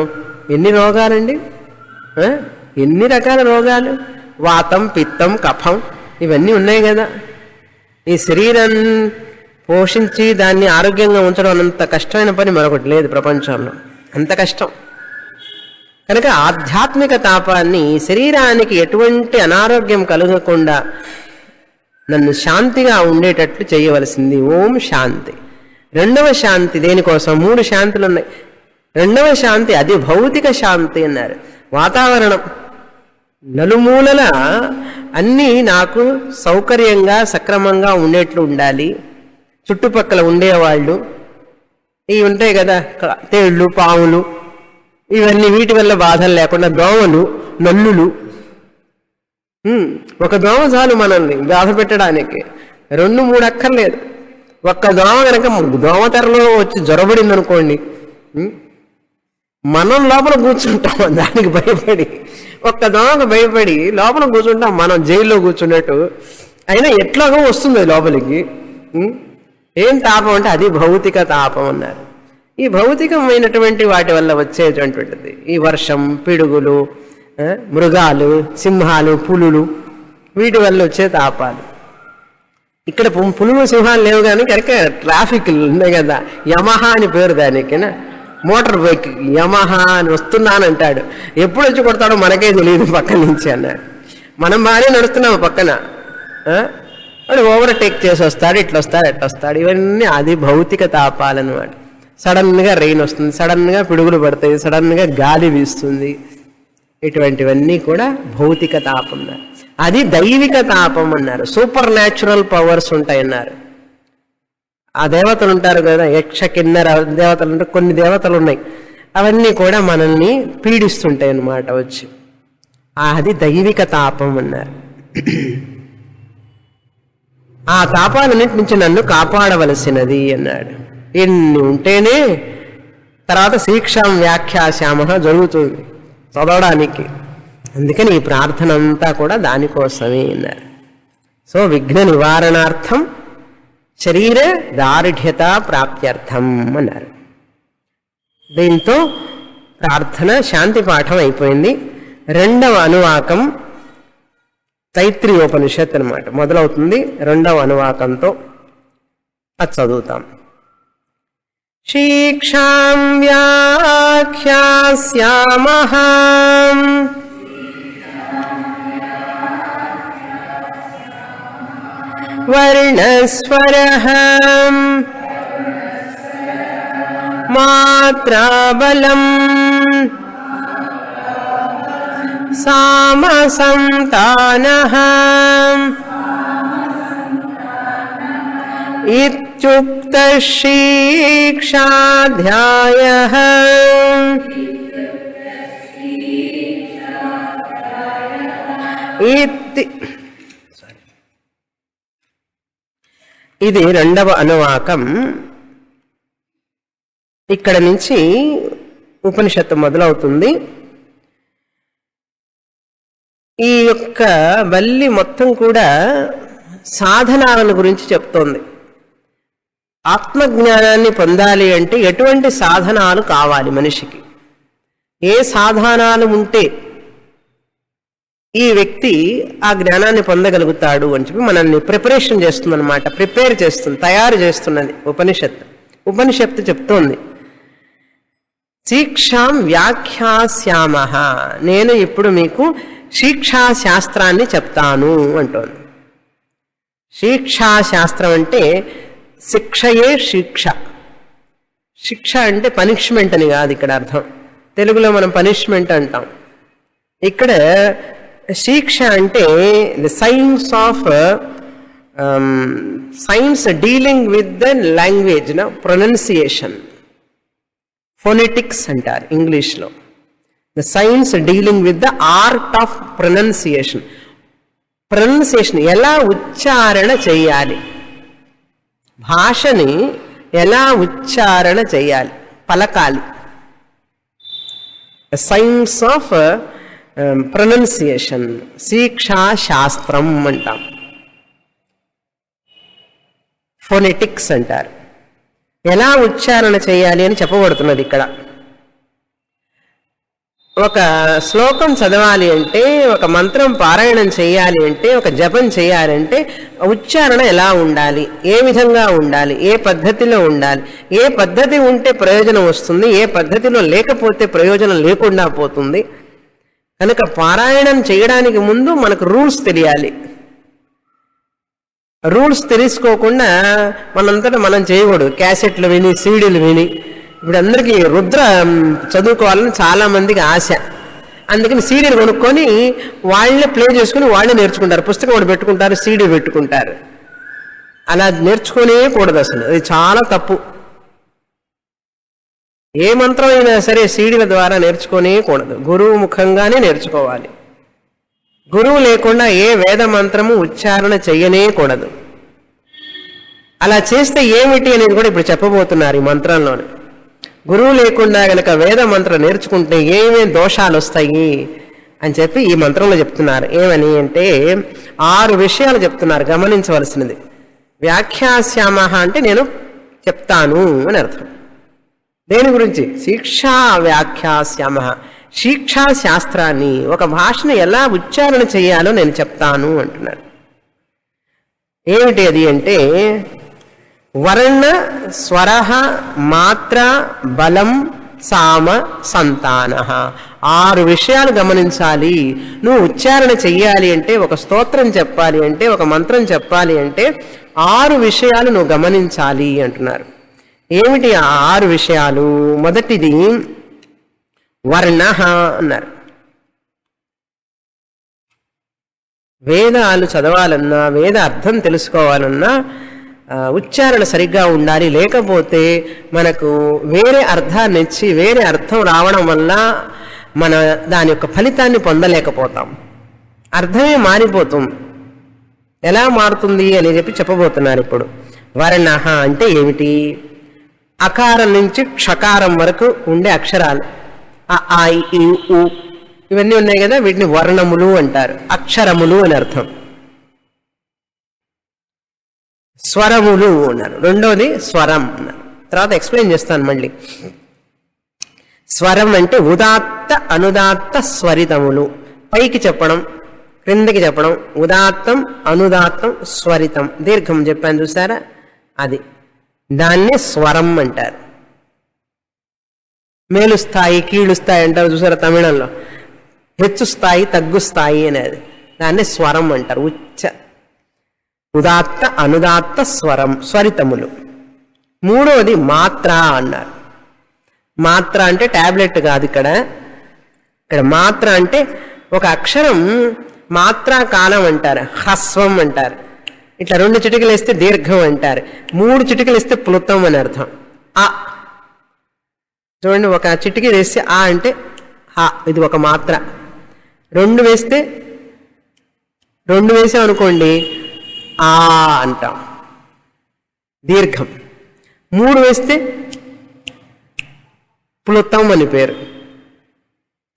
ఎన్ని రోగాలండి, ఎన్ని రకాల రోగాలు. వాతం, పిత్తం, కఫం ఇవన్నీ ఉన్నాయి కదా. ఈ శరీరాన్ని పోషించి దాన్ని ఆరోగ్యంగా ఉంచడం అన్నంత కష్టమైన పని మరొకటి లేదు ప్రపంచంలో. అంత కష్టం. కనుక ఆధ్యాత్మిక తాపాన్ని, శరీరానికి ఎటువంటి అనారోగ్యం కలగకుండా నన్ను శాంతిగా ఉండేటట్లు చేయవలసింది. ఓం శాంతి. 2వ శాంతి దేనికోసం? 3 శాంతులు ఉన్నాయి. 2వ శాంతి అది భౌతిక శాంతి అన్నారు. వాతావరణం నలుమూలల అన్నీ నాకు సౌకర్యంగా సక్రమంగా ఉండేట్లు ఉండాలి. చుట్టుపక్కల ఉండేవాళ్ళు, ఇవి ఉంటాయి కదా, తేళ్ళు, పాములు, ఇవన్నీ వీటి వల్ల బాధలు లేకుండా, దోమలు, నల్లులు. ఒక దోమ చాలు మనల్ని బాధ పెట్టడానికి, 2-3 అక్కర్లేదు. ఒక్క దోమ కనుక దోమతెరలో వచ్చి జ్వరబడింది అనుకోండి, మనం లోపల కూర్చుంటాం దానికి భయపడి. ఒక్క దోమకు భయపడి లోపల కూర్చుంటాం, మనం జైల్లో కూర్చున్నట్టు. అయినా ఎట్లాగో వస్తుంది లోపలికి. ఏం తాపం అంటే అది భౌతిక తాపం అన్నారు. ఈ భౌతికమైనటువంటి వాటి వల్ల వచ్చేటువంటిది ఈ వర్షం, పిడుగులు, మృగాలు, సింహాలు, పులులు, వీటి వల్ల వచ్చే తాపాలు. ఇక్కడ పులులు, సింహాలు లేవు కానీ కనుక ట్రాఫిక్ ఉన్నాయి కదా, యమహా అని పేరు దానికినా. మోటార్ బైక్ యమహా అని వస్తున్నానంటాడు, ఎప్పుడు వచ్చి కొడతాడో మనకే తెలియదు పక్కన నుంచి అన్నాడు. మనం బాగానే నడుస్తున్నాము పక్కన, వాడు ఓవర్టేక్ చేసి వస్తాడు, ఇట్లా వస్తాడు, ఎట్లా వస్తాడు. ఇవన్నీ అది భౌతిక తాపాలన్నమాట. సడన్గా రెయిన్ వస్తుంది, సడన్గా పిడుగులు పడతాయి, సడన్గా గాలి వీస్తుంది. ఇటువంటివన్నీ కూడా భౌతిక తాపం అన్నారు. అది దైవిక తాపం అన్నారు. సూపర్ న్యాచురల్ పవర్స్ ఉంటాయన్నారు. ఆ దేవతలు ఉంటారు కదా, యక్ష కిన్నర దేవతలు అంటే కొన్ని దేవతలు ఉన్నాయి, అవన్నీ కూడా మనల్ని పీడిస్తుంటాయి అన్నమాట వచ్చి. అది దైవిక తాపం అన్నారు. ఆ తాపాలన్నింటి నుంచి నన్ను కాపాడవలసినది అన్నాడు. ఎన్ని ఉంటేనే తర్వాత శిక్షాం వ్యాఖ్యాశ్యామ జరుగుతుంది చదవడానికి. అందుకని ఈ ప్రార్థన అంతా కూడా దానికోసమే అన్నారు. సో విఘ్న నివారణార్థం శరీర దారుఢ్యత ప్రాప్త్యర్థం అన్నారు. దీంతో ప్రార్థన శాంతి పాఠం అయిపోయింది. 2వ అనువాకం తైత్రీయోపనిషత్ అన్నమాట మొదలవుతుంది. 2వ అనువాకంతో అది చదువుతాం. శిక్షాం వ్యాఖ్యాస్యామః వర్ణస్వరః మాత్రాబలం సామసంతానః ఇత్యుక్త శిక్షాధ్యాయః. ఇది రెండవ అనువాకం. ఇక్కడ నుంచి ఉపనిషత్తు మొదలవుతుంది. ఈ యొక్క వల్లి మొత్తం కూడా సాధనాలను గురించి చెప్తోంది. ఆత్మజ్ఞానాన్ని పొందాలి అంటే ఎటువంటి సాధనాలు కావాలి మనిషికి, ఏ సాధనాలు ఉంటే ఈ వ్యక్తి ఆ జ్ఞానాన్ని పొందగలుగుతాడు అని చెప్పి మనల్ని ప్రిపరేషన్ చేస్తుంది అనమాట. ప్రిపేర్ చేస్తుంది, తయారు చేస్తున్నది ఉపనిషత్తు. ఉపనిషత్తు చెప్తోంది శిక్షాం వ్యాఖ్యాస్యామః, నేను ఇప్పుడు మీకు శిక్షా శాస్త్రాన్ని చెప్తాను అంటోంది. శిక్షా శాస్త్రం అంటే శిక్షయే శిక్ష. శిక్ష అంటే పనిష్మెంట్ అని కాదు ఇక్కడ అర్థం. తెలుగులో మనం పనిష్మెంట్ అంటాం. ఇక్కడ శిక్ష అంటే the science of science dealing with the language, pronunciation, phonetics అంటారు ఇంగ్లీష్లో. The science dealing with the art of pronunciation. Pronunciation ఎలా ఉచ్చారణ చేయాలి, భాషని ఎలా ఉచ్చారణ చేయాలి, పలకాలి. సైన్స్ ఆఫ్ ప్రొనౌన్సియేషన్ శిక్షా శాస్త్రం అంటాం, ఫోనెటిక్స్ అంటారు. ఎలా ఉచ్చారణ చేయాలి అని చెప్పబడుతున్నది ఇక్కడ. ఒక శ్లోకం చదవాలి అంటే, ఒక మంత్రం పారాయణం చేయాలి అంటే, ఒక జపం చేయాలంటే ఉచ్చారణ ఎలా ఉండాలి, ఏ విధంగా ఉండాలి, ఏ పద్ధతిలో ఉండాలి, ఏ పద్ధతి ఉంటే ప్రయోజనం వస్తుంది, ఏ పద్ధతిలో లేకపోతే ప్రయోజనం లేకుండా పోతుంది. కనుక పారాయణం చేయడానికి ముందు మనకు రూల్స్ తెలియాలి. రూల్స్ తెలుసుకోకుండా మనంతటా మనం చేయకూడదు. క్యాసెట్లు విని, సీడీలు విని. ఇప్పుడు అందరికీ రుద్ర చదువుకోవాలని చాలా మందికి ఆశ. అందుకని సీడీలు కొనుక్కొని వాళ్ళే ప్లే చేసుకుని వాళ్ళే నేర్చుకుంటారు. పుస్తకం ఒకటి పెట్టుకుంటారు, సీడీ పెట్టుకుంటారు. అలా నేర్చుకునే కూడదు అసలు, అది చాలా తప్పు. ఏ మంత్రం అయినా సరే సీడీల ద్వారా నేర్చుకునే కూడదు, గురువు ముఖంగానే నేర్చుకోవాలి. గురువు లేకుండా ఏ వేద మంత్రము ఉచ్చారణ చెయ్యనే కూడదు. అలా చేస్తే ఏమిటి అనేది కూడా ఇప్పుడు చెప్పబోతున్నారు ఈ మంత్రంలోనే. గురువు లేకుండా గనక వేద మంత్రం నేర్చుకుంటే ఏమేమి దోషాలు వస్తాయి అని చెప్పి ఈ మంత్రంలో చెప్తున్నారు. ఏమని అంటే 6 విషయాలు చెప్తున్నారు గమనించవలసినది. వ్యాఖ్యాస్యామః అంటే నేను చెప్తాను అని అర్థం. దేని గురించి? శిక్షా వ్యాఖ్యాస్యామః, శిక్షా శాస్త్రాన్ని, ఒక భాషను ఎలా ఉచ్చారణ చేయాలో నేను చెప్తాను అంటున్నాడు. ఏమిటి అది అంటే వర్ణ స్వర మాత్ర బలం సామ సంతాన. 6 విషయాలు గమనించాలి. నువ్వు ఉచ్చారణ చెయ్యాలి అంటే, ఒక స్తోత్రం చెప్పాలి అంటే, ఒక మంత్రం చెప్పాలి అంటే 6 విషయాలు నువ్వు గమనించాలి అంటున్నారు. ఏమిటి ఆ 6 విషయాలు? మొదటిది వర్ణ అన్నారు. వేదాలు చదవాలన్నా, వేద అర్థం తెలుసుకోవాలన్నా ఉచ్చారణ సరిగ్గా ఉండాలి. లేకపోతే మనకు వేరే అర్థాన్ని ఇచ్చి వేరే అర్థం రావడం వల్ల మన దాని యొక్క ఫలితాన్ని పొందలేకపోతాం. అర్థమే మారిపోతుంది. ఎలా మారుతుంది అని చెప్పి చెప్పబోతున్నారు ఇప్పుడు. వర్ణ అంటే ఏమిటి? అకారం నుంచి క్షకారం వరకు ఉండే అక్షరాలు, ఆ ఈ ఉ ఇవన్నీ ఉన్నాయి కదా, వీటిని వర్ణములు అంటారు. అక్షరములు అని అర్థం. స్వరములు అన్నారు. రెండోది స్వరం అన్నారు. తర్వాత ఎక్స్ప్లెయిన్ చేస్తాను మళ్ళీ. స్వరం అంటే ఉదాత్త అనుదాత్త స్వరితములు. పైకి చెప్పడం, క్రిందకి చెప్పడం. ఉదాత్తం అనుదాత్తం స్వరితం. దీర్ఘం చెప్పాను చూసారా, అది దాన్ని స్వరం అంటారు. మేలు స్థాయి కీళ్ళు స్థాయి అంటారు చూసారా తమిళంలో, హెచ్చు స్థాయి తగ్గు స్థాయి అనేది, దాన్ని స్వరం అంటారు. ఉచ్చ ఉదాత్త అనుదాత్త స్వరం స్వరితములు. మూడవది మాత్ర అన్నారు. మాత్ర అంటే టాబ్లెట్ కాదు, ఇక్కడ మాత్ర అంటే ఒక అక్షరం మాత్రా కాలం అంటారు, హ్రస్వం అంటారు. ఇట్లా 2 చిటికలు వేస్తే దీర్ఘం అంటారు, 3 చిటికలు వేస్తే ప్లుతం అని అర్థం. ఆ చూడండి, ఒక చిటికి వేస్తే ఆ అంటే హా, ఇది ఒక మాత్ర. 2 వేసామనుకోండి ఆ అంటాం, దీర్ఘం. 3 వేస్తే ప్లుతం అని పేరు.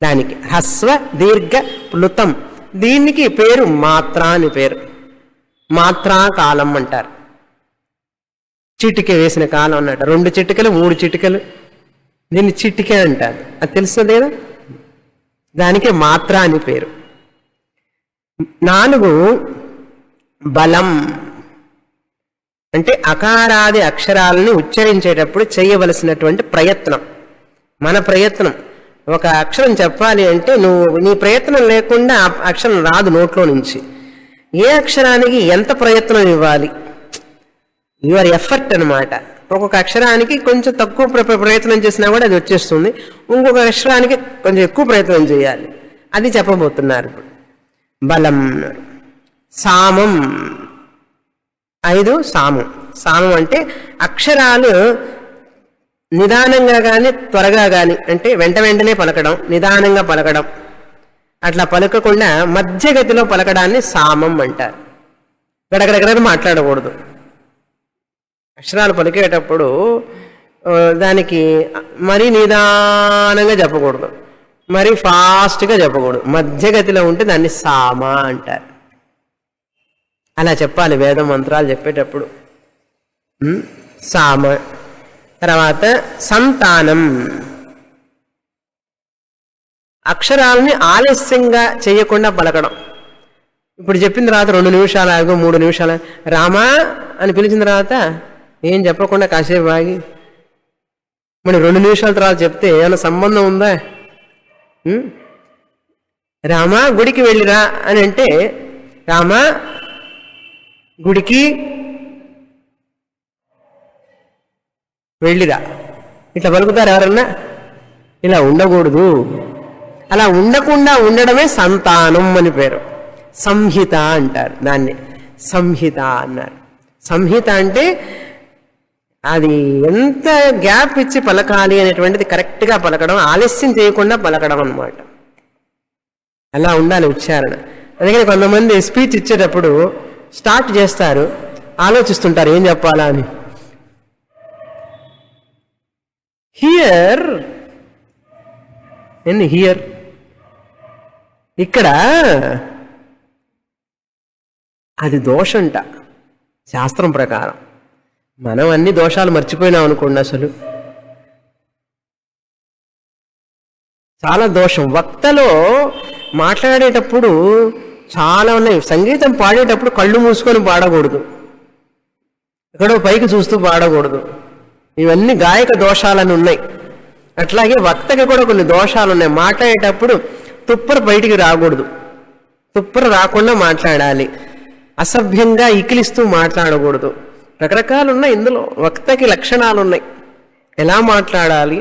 దానికి హ్రస్వ దీర్ఘ ప్లుతం, దీనికి పేరు మాత్ర అని పేరు. మాత్రా కాలం అంటారు. చిటిక వేసిన కాలం అన్నట్టు. 2 చిటికలు 3 చిటికలు, దీన్ని చిటిక అంటారు. అది తెలుస్తుంది కదా, దానికి మాత్ర అని పేరు. 4 బలం అంటే అకారాది అక్షరాలని ఉచ్చరించేటప్పుడు చేయవలసినటువంటి ప్రయత్నం. మన ప్రయత్నం, ఒక అక్షరం చెప్పాలి అంటే నీ ప్రయత్నం లేకుండా ఆ అక్షరం రాదు నోట్లో నుంచి. ఏ అక్షరానికి ఎంత ప్రయత్నం ఇవ్వాలి, యువర్ ఎఫర్ట్ అనమాట. ఒక్కొక్క అక్షరానికి కొంచెం తక్కువ ప్రయత్నం చేసినా కూడా అది వచ్చేస్తుంది, ఇంకొక అక్షరానికి కొంచెం ఎక్కువ ప్రయత్నం చేయాలి. అది చెప్పబోతున్నారు ఇప్పుడు. బలం. సామం 5 సామం. సామం అంటే అక్షరాలు నిదానంగా కానీ త్వరగా కానీ, అంటే వెంటనే పలకడం, నిదానంగా పలకడం, అట్లా పలకకుండా మధ్యగతిలో పలకడాన్ని సామం అంటారు. గడగడగడ మాట్లాడకూడదు. అక్షరాలు పలికేటప్పుడు దానికి మరీ నిదానంగా చెప్పకూడదు, మరీ ఫాస్ట్గా చెప్పకూడదు, మధ్యగతిలో ఉంటే దాన్ని సామ అంటారు. అలా చెప్పాలి వేద మంత్రాలు చెప్పేటప్పుడు. సామ. తర్వాత సంతానం. అక్షరాలని ఆలస్యంగా చేయకుండా పలకడం. ఇప్పుడు చెప్పిన తర్వాత 2 నిమిషాలు ఆగు, 3 నిమిషాలు రామా అని పిలిచిన తర్వాత ఏం చెప్పకుండా కాసేపు ఆగి మరి 2 నిమిషాల తర్వాత చెప్తే ఏమైనా సంబంధం ఉందా? రామా గుడికి వెళ్ళిరా అని అంటే రామా గుడికి వెళ్ళిరా ఇట్లా పలుకుతారు ఎవరన్నా? ఇలా ఉండకూడదు. అలా ఉండకుండా ఉండడమే సంతానం అని పేరు. సంహిత అంటారు దాన్ని, సంహిత అన్నారు. సంహిత అంటే అది ఎంత గ్యాప్ ఇచ్చి పలకాలి అనేటువంటిది కరెక్ట్గా పలకడం, ఆలస్యం చేయకుండా పలకడం అన్నమాట. అలా ఉండాలి ఉచ్చారణ. అందుకని కొంతమంది స్పీచ్ ఇచ్చేటప్పుడు స్టార్ట్ చేస్తారు, ఆలోచిస్తుంటారు ఏం చెప్పాలా అని. హియర్ ఇక్కడ అది దోషంట శాస్త్రం ప్రకారం. మనం అన్ని దోషాలు మర్చిపోయినాం అనుకోండి. అసలు చాలా దోషం. వక్తలో మాట్లాడేటప్పుడు చాలా ఉన్నాయి. సంగీతం పాడేటప్పుడు కళ్ళు మూసుకొని పాడకూడదు, ఎక్కడో పైకి చూస్తూ పాడకూడదు. ఇవన్నీ గాయక దోషాలని ఉన్నాయి. అట్లాగే వక్తకి కూడా కొన్ని దోషాలు ఉన్నాయి. మాట్లాడేటప్పుడు తుప్పర బయటికి రాకూడదు, తుప్పర రాకుండా మాట్లాడాలి. అసభ్యంగా ఇకిలిస్తూ మాట్లాడకూడదు. రకరకాలు ఉన్నాయి ఇందులో. వక్తకి లక్షణాలు ఉన్నాయి, ఎలా మాట్లాడాలి.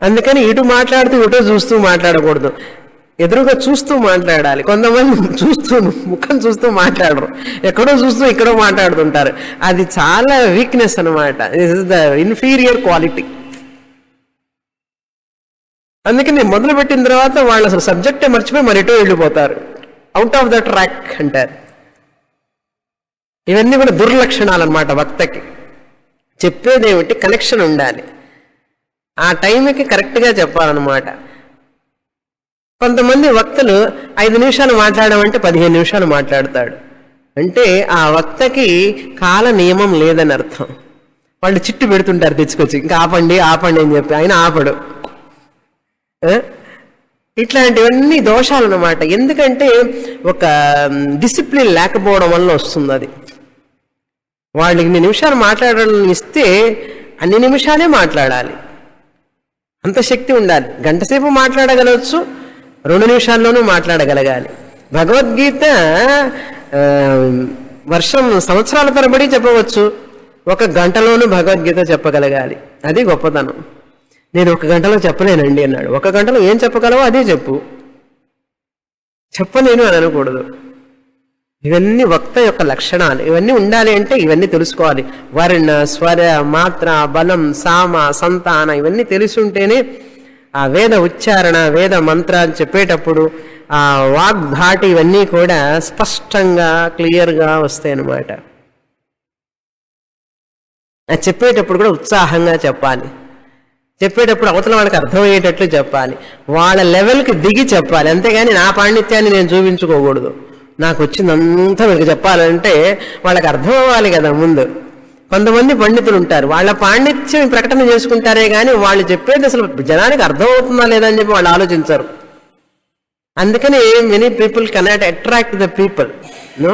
అందుకని ఇటు మాట్లాడుతూ ఇటు చూస్తూ మాట్లాడకూడదు, ఎదురుగా చూస్తూ మాట్లాడాలి. కొంతమంది చూస్తూ ముఖం చూస్తూ మాట్లాడరు, ఎక్కడో చూస్తూ ఎక్కడో మాట్లాడుతుంటారు. అది చాలా వీక్నెస్ అనమాట. This is the inferior quality. అందుకని మొదలుపెట్టిన తర్వాత వాళ్ళు అసలు సబ్జెక్టే మర్చిపోయి మరి ఎటో వెళ్ళిపోతారు, అవుట్ ఆఫ్ ద ట్రాక్ అంటారు. ఇవన్నీ కూడా దుర్లక్షణాలు అనమాట. వక్తకి చెప్పేదేమిటి, కనెక్షన్ ఉండాలి, ఆ టైంకి కరెక్ట్గా చెప్పాలన్నమాట. కొంతమంది వక్తలు 5 నిమిషాలు మాట్లాడమంటే 15 నిమిషాలు మాట్లాడతాడు. అంటే ఆ వక్తకి కాల నియమం లేదని అర్థం. వాళ్ళు చిట్టు పెడుతుంటారు తెచ్చుకొచ్చి, ఇంకా ఆపండి ఆపండి అని చెప్పి, ఆయన ఆపడు. ఇట్లాంటివన్నీ దోషాలు అన్నమాట. ఎందుకంటే ఒక డిసిప్లిన్ లేకపోవడం వల్ల వస్తుంది అది. వాళ్ళు ఇన్ని నిమిషాలు మాట్లాడాలని ఇస్తే అన్ని నిమిషాలే మాట్లాడాలి, అంత శక్తి ఉండాలి. గంటసేపు మాట్లాడగలవచ్చు, 2 నిమిషాల్లోనూ మాట్లాడగలగాలి. భగవద్గీత వర్షం సంవత్సరాల తరబడి చెప్పవచ్చు, 1 గంటలోనూ భగవద్గీత చెప్పగలగాలి. అది గొప్పతనం. నేను 1 గంటలో చెప్పలేనండి అన్నాడు. 1 గంటలో ఏం చెప్పగలవో అదే చెప్పు, చెప్పలేను అని అనకూడదు. ఇవన్నీ వక్త యొక్క లక్షణాలు. ఇవన్నీ ఉండాలి అంటే ఇవన్నీ తెలుసుకోవాలి. వర్ణ, స్వర, మాత్ర, బలం, సామ, సంతాన ఇవన్నీ తెలిసి ఉంటేనే ఆ వేద ఉచ్చారణ, వేద మంత్రాలు చెప్పేటప్పుడు ఆ వాగ్ధాటి ఇవన్నీ కూడా స్పష్టంగా క్లియర్గా వస్తాయి అన్నమాట. చెప్పేటప్పుడు కూడా ఉత్సాహంగా చెప్పాలి. చెప్పేటప్పుడు అవతల వాళ్ళకి అర్థమయ్యేటట్లు చెప్పాలి. వాళ్ళ లెవెల్కి దిగి చెప్పాలి. అంతేగాని నా పాండిత్యాన్ని నేను చూపించుకోకూడదు. నాకు వచ్చిందంతా మీకు చెప్పాలంటే వాళ్ళకి అర్థం అవ్వాలి కదా ముందు. కొంతమంది పండితులు ఉంటారు, వాళ్ళ పాండిత్యం ప్రకటన చేసుకుంటారే కానీ వాళ్ళు చెప్పేది అసలు జనానికి అర్థమవుతుందా లేదా అని చెప్పి వాళ్ళు ఆలోచించరు. అందుకని many people cannot attract the people. No,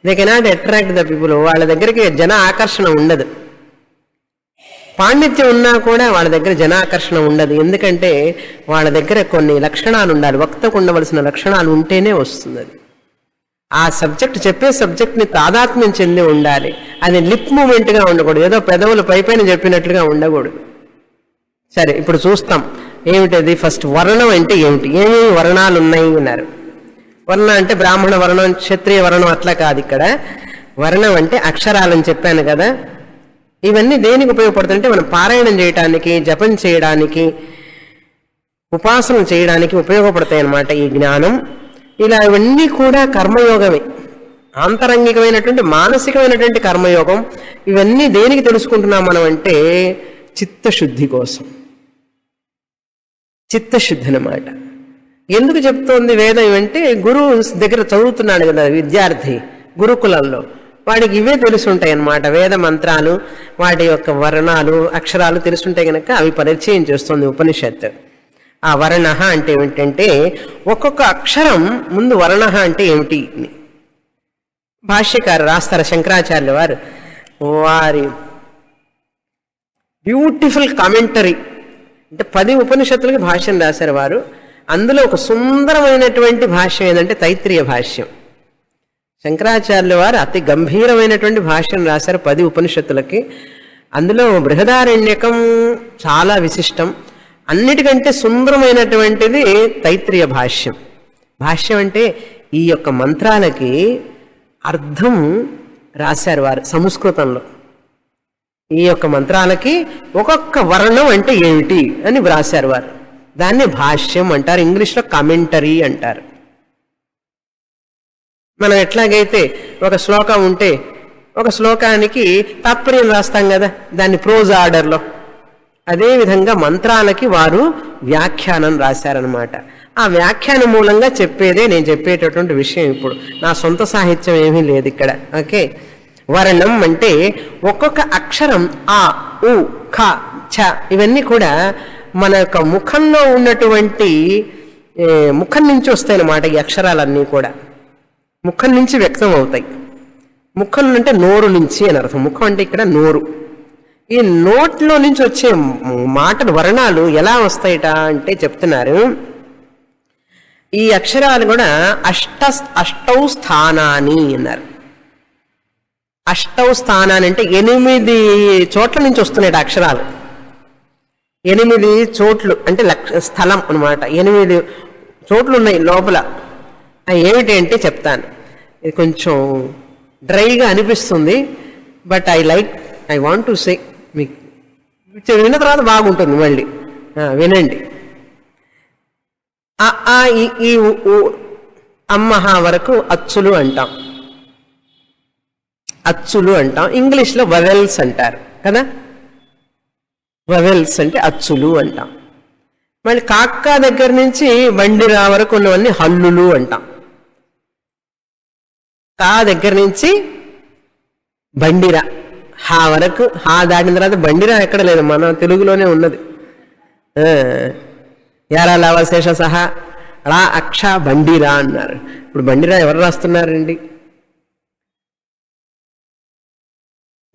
they cannot attract the people. వాళ్ళ దగ్గరికి జన ఆకర్షణ ఉండదు. పాండిత్యం ఉన్నా కూడా వాళ్ళ దగ్గర జనాకర్షణ ఉండదు. ఎందుకంటే వాళ్ళ దగ్గర కొన్ని లక్షణాలు ఉండాలి. వక్తకు ఉండవలసిన లక్షణాలు ఉంటేనే వస్తుంది అది. ఆ సబ్జెక్ట్, చెప్పే సబ్జెక్ట్ని తాదాత్మ్యం చెంది ఉండాలి. అది లిప్ మూమెంట్గా ఉండకూడదు, ఏదో పెదవులు పైపైన చెప్పినట్లుగా ఉండకూడదు. సరే, ఇప్పుడు చూస్తాం ఏమిటది. ఫస్ట్ వర్ణం అంటే ఏమిటి, ఏమేమి వర్ణాలు ఉన్నాయి అన్నారు. వర్ణ అంటే బ్రాహ్మణ వర్ణం, క్షత్రియ వర్ణం అట్లా కాదు. ఇక్కడ వర్ణం అంటే అక్షరాలని చెప్పాను కదా. ఇవన్నీ దేనికి ఉపయోగపడుతుందంటే మనం పారాయణం చేయడానికి, జపం చేయడానికి, ఉపాసన చేయడానికి ఉపయోగపడతాయి అన్నమాట ఈ జ్ఞానం. ఇలా ఇవన్నీ కూడా కర్మయోగమే, ఆంతరంగికమైనటువంటి మానసికమైనటువంటి కర్మయోగం. ఇవన్నీ దేనికి తెలుసుకుంటున్నాం మనం అంటే చిత్తశుద్ధి కోసం. చిత్తశుద్ధి అన్నమాట. ఎందుకు చెప్తోంది వేదం అంటే, గురువు దగ్గర చదువుతున్నాడు కదా విద్యార్థి గురుకులంలో, వాడికి ఇవే తెలుసుంటాయి అన్నమాట. వేద మంత్రాలు, వాటి యొక్క వర్ణాలు, అక్షరాలు తెలుసుంటాయి కనుక అవి పరిచయం చేస్తుంది ఉపనిషత్తు. ఆ వర్ణ అంటే ఏమిటంటే, ఒక్కొక్క అక్షరం ముందు వర్ణ అంటే ఏమిటి భాష్యకారు రాస్తారు. శంకరాచార్యుల వారు వారి బ్యూటిఫుల్ కామెంటరీ అంటే 10 ఉపనిషత్తులకి భాష్యం రాశారు వారు. అందులో ఒక సుందరమైనటువంటి భాష్యం ఏంటంటే తైత్రీయ భాష్యం. శంకరాచార్యుల వారు అతి గంభీరమైనటువంటి భాష్యం రాశారు 10 ఉపనిషత్తులకి. అందులో బృహదారణ్యకం చాలా విశిష్టం. అన్నిటికంటే సుందరమైనటువంటిది తైత్రీయ భాష్యం. భాష్యం అంటే ఈ యొక్క మంత్రాలకి అర్థం రాశారు వారు సంస్కృతంలో. ఈ యొక్క మంత్రాలకి ఒక్కొక్క వర్ణం అంటే ఏమిటి అని వ్రాశారు వారు. దాన్ని భాష్యం అంటారు, ఇంగ్లీష్లో కామెంటరీ అంటారు. మనం ఎట్లాగైతే ఒక శ్లోకం ఉంటే ఒక శ్లోకానికి తాత్పర్యం రాస్తాం కదా, దాన్ని ప్రోజ్ ఆర్డర్లో, అదేవిధంగా మంత్రాలకి వారు వ్యాఖ్యానం రాశారనమాట. ఆ వ్యాఖ్యానం మూలంగా చెప్పేదే నేను చెప్పేటటువంటి విషయం. ఇప్పుడు నా సొంత సాహిత్యం ఏమీ లేదు ఇక్కడ. ఓకే, వర్ణం అంటే ఒక్కొక్క అక్షరం ఆ, ఉ, ఖ, ఛ ఇవన్నీ కూడా మన యొక్క ముఖంలో ఉన్నటువంటి ముఖం నుంచి వస్తాయి అన్నమాట. ఈ అక్షరాలన్నీ కూడా ముఖం నుంచి వ్యక్తం అవుతాయి. ముఖం అంటే నోరు నుంచి అని అర్థం. ముఖం అంటే ఇక్కడ నోరు. ఈ నోట్లో నుంచి వచ్చే మాటలు, వర్ణాలు ఎలా వస్తాయిట అంటే చెప్తున్నారు. ఈ అక్షరాలు కూడా అష్టౌ స్థానాన్ని అన్నారు. అష్టౌ స్థానాన్ని అంటే 8 చోట్ల నుంచి వస్తున్నాయి అక్షరాలు. 8 చోట్లు అంటే స్థలం అన్నమాట. 8 చోట్లు ఉన్నాయి లోపల. ఏమిటి అంటే చెప్తాను. ఇది కొంచెం డ్రైగా అనిపిస్తుంది, but I want to say. మీకు విన్న తర్వాత బాగుంటుంది, మళ్ళీ వినండి. ఆ ఈ అమ్మహ వరకు అచ్చులు అంటాం. అచ్చులు అంటాం. ఇంగ్లీష్లో వవెల్స్ అంటారు కదా. వవెల్స్ అంటే అచ్చులు అంటాం. మళ్ళీ కాక్క దగ్గర నుంచి బండిరా వరకు ఉన్నవన్నీ హల్లులు అంటాం. కా దగ్గర నుంచి బండిరా, హా వరకు, హా దాటిన తర్వాత బండిరా ఎక్కడ లేదు, మన తెలుగులోనే ఉన్నది. యారా లావా శేష సహా రా అక్ష బండిరా అన్నారు. ఇప్పుడు బండిరా ఎవరు రాస్తున్నారండి?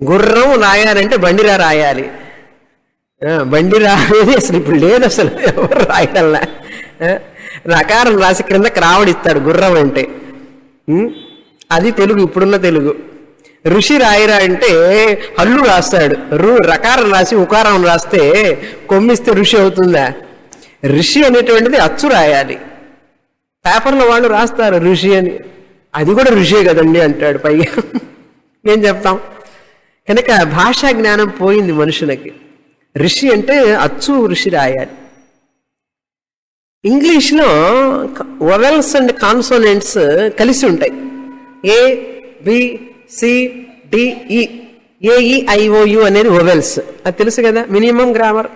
గుర్రం రాయాలంటే బండిరా రాయాలి. బండిరా అనేది అసలు ఇప్పుడు లేదు, అసలు ఎవరు రాయటల్లా. రకారం రాసి క్రిందకి రావడిస్తాడు గుర్రం అంటే. అది తెలుగు, ఇప్పుడున్న తెలుగు. ఋషి రాయిరా అంటే హల్లు రాస్తాడు, రకారం రాసి ఉకారం రాస్తే కొమ్మిస్తే ఋషి అవుతుందా? ఋషి అనేటువంటిది అచ్చు రాయాలి. పేపర్లో వాళ్ళు రాస్తారు ఋషి అని, అది కూడా ఋషే కదండి అంటాడు పైగా. ఏం చెప్తాం? కనుక భాషా జ్ఞానం పోయింది మనుషులకి. ఋషి అంటే అచ్చు ఋషి రాయాలి. ఇంగ్లీష్లో వొవెల్స్ అండ్ కాన్సోనెంట్స్ కలిసి ఉంటాయి. ఏ బి సి డి ఈ, ఏఈఐఓయు అనేది వొవెల్స్. అది తెలుసు కదా, మినిమం గ్రామర్.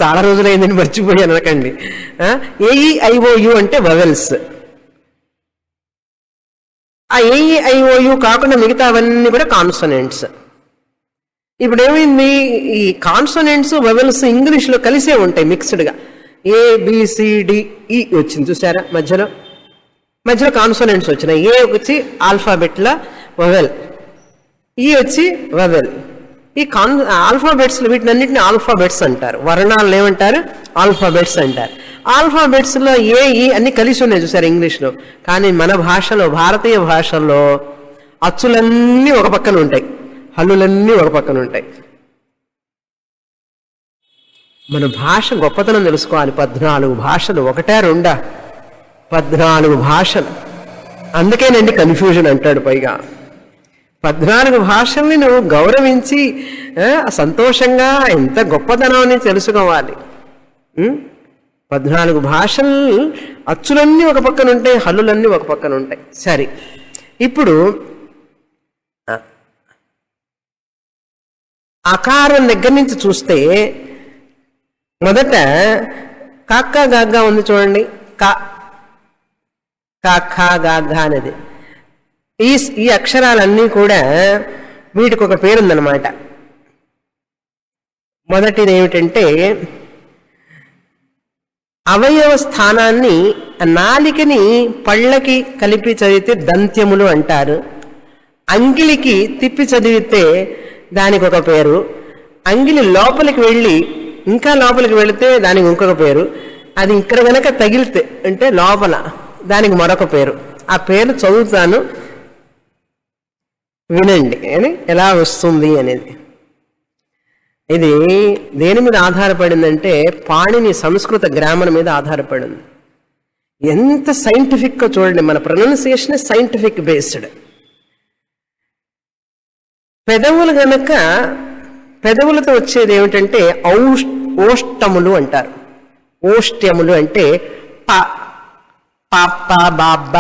చాలా రోజులైందని మర్చిపోయాను అనకండి. ఏఈఐఓయు అంటే వొవెల్స్. ఆ ఏఈఐఓయు కాకుండా మిగతావన్నీ కూడా కాన్సోనెంట్స్. ఇప్పుడు ఏమైంది, ఈ కాన్సోనెంట్స్ వొవెల్స్ ఇంగ్లీష్లో కలిసే ఉంటాయి మిక్స్డ్గా. ఏబిసిడిఈ వచ్చింది చూసారా, మధ్యలో కాన్సోనెంట్స్ వచ్చినాయి. ఏ వచ్చి ఆల్ఫాబెట్ల వొవెల్, ఈ వచ్చి వొవెల్. ఈ ఆల్ఫాబెట్స్, వీటినన్నింటినీ ఆల్ఫాబెట్స్ అంటారు. వర్ణాలను ఏమంటారు? ఆల్ఫాబెట్స్ అంటారు. ఆల్ఫాబెట్స్లో ఏ ఈ అన్ని కలిసి ఉన్నాయి చూసారు ఇంగ్లీష్లో. కానీ మన భాషలో, భారతీయ భాషల్లో అచ్చులన్నీ ఒక పక్కన ఉంటాయి, హల్లులన్నీ ఒక పక్కన ఉంటాయి. మన భాష గొప్పతనం తెలుసుకోవాలి. 14 భాషలు, ఒకటే రెండా? 14 భాషలు. అందుకేనండి కన్ఫ్యూజన్ అంటాడు పైగా. 14 భాషల్ని నువ్వు గౌరవించి సంతోషంగా ఎంత గొప్పతనాన్ని తెలుసుకోవాలి. 14 భాషలు, అచ్చులన్నీ ఒక పక్కన ఉంటాయి, హల్లులన్నీ ఒక పక్కన ఉంటాయి. సరే, ఇప్పుడు అకారం దగ్గర నుంచి చూస్తే మొదట కాక్క గాగ్గా ఉంది చూడండి. కాఖా గాగ్గా అనేది ఈ అక్షరాలన్నీ కూడా వీటికి ఒక పేరుందనమాట. మొదటిది ఏమిటంటే అవయవ స్థానాన్ని, నాలికని పళ్ళకి కలిపి చదివితే దంత్యములు అంటారు. అంగిలికి తిప్పి చదివితే దానికి ఒక పేరు. అంగిలి లోపలికి వెళ్ళి ఇంకా లోపలికి వెళితే దానికి ఇంకొక పేరు. అది ఇక్కడ కనుక తగిలితే అంటే లోపల, దానికి మరొక పేరు. ఆ పేరు చదువుతాను, వినండి అని ఎలా వస్తుంది అనేది. ఇది దేని మీద ఆధారపడిందంటే పాణిని సంస్కృత గ్రామర్ మీద ఆధారపడింది. ఎంత సైంటిఫిక్గా చూడండి, మన ప్రొనౌన్సియేషన్ సైంటిఫిక్ బేస్డ్. పెదవులు గనక, పెదవులతో వచ్చేది ఏమిటంటే ఓష్టములు అంటారు. ఓష్ట్యములు అంటే ప, పాప, బాబ్బ,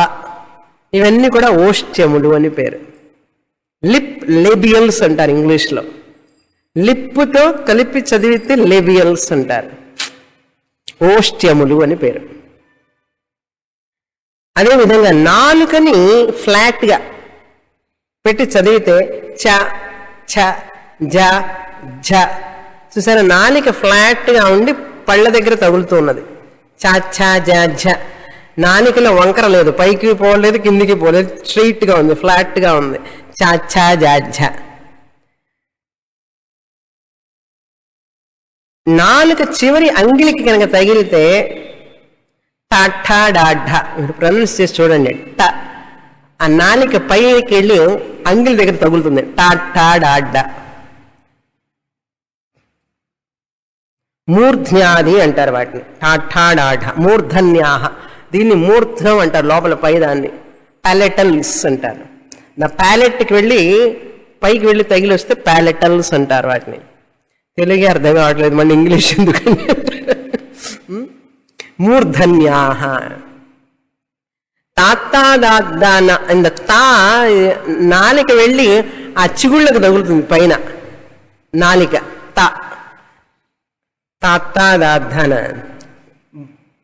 ఇవన్నీ కూడా ఓష్ట్యములు అని పేరు. లిప్ లేబియల్స్ అంటారు ఇంగ్లీష్లో. లిప్పుతో కలిపి చదివితే లేబియల్స్ అంటారు. ఓష్ట్యములు అని పేరు. అదేవిధంగా నాలుకని ఫ్లాట్గా పెట్టి చదివితే చ, ఛ, జ, ఝ. చూసారా, నాలిక ఫ్లాట్గా ఉండి పళ్ళ దగ్గర తగులుతూ ఉన్నది. చ, ఛ, జ, ఝ. నాలికలో వంకర లేదు, పైకి పోలేదు కిందికి పోలేదు, స్ట్రైట్గా ఉంది, ఫ్లాట్గా ఉంది. చ, ఛ, జ, ఝ. నాలుక చివరి అంగిలికి కనుక తగిలితే ట, డాఢ. మీరు ప్రొనౌన్స్ చేసి చూడండి. ట, ఆ నాలిక పైకి వెళ్ళి అంగిలి దగ్గర తగులుతుంది. ట, డాఢ. మూర్ధ్యాది అంటారు వాటిని. టాఢ, మూర్ధన్యాహ. దీన్ని మూర్ధం అంటారు, లోపల పై దాన్ని ప్యాలెటల్స్ అంటారు. నా ప్యాలెట్కి వెళ్ళి పైకి వెళ్ళి తగిలి వస్తే ప్యాలెటల్స్ అంటారు వాటిని. తెలుగే అర్థం కావట్లేదు, మళ్ళీ ఇంగ్లీష్ ఎందుకని. మూర్ధన్యాహ. తాత్తాదాన ఇంత తా నాలిక వెళ్ళి ఆ చిగుళ్ళకు తగులుతుంది పైన నాలిక. తాత్తాదాన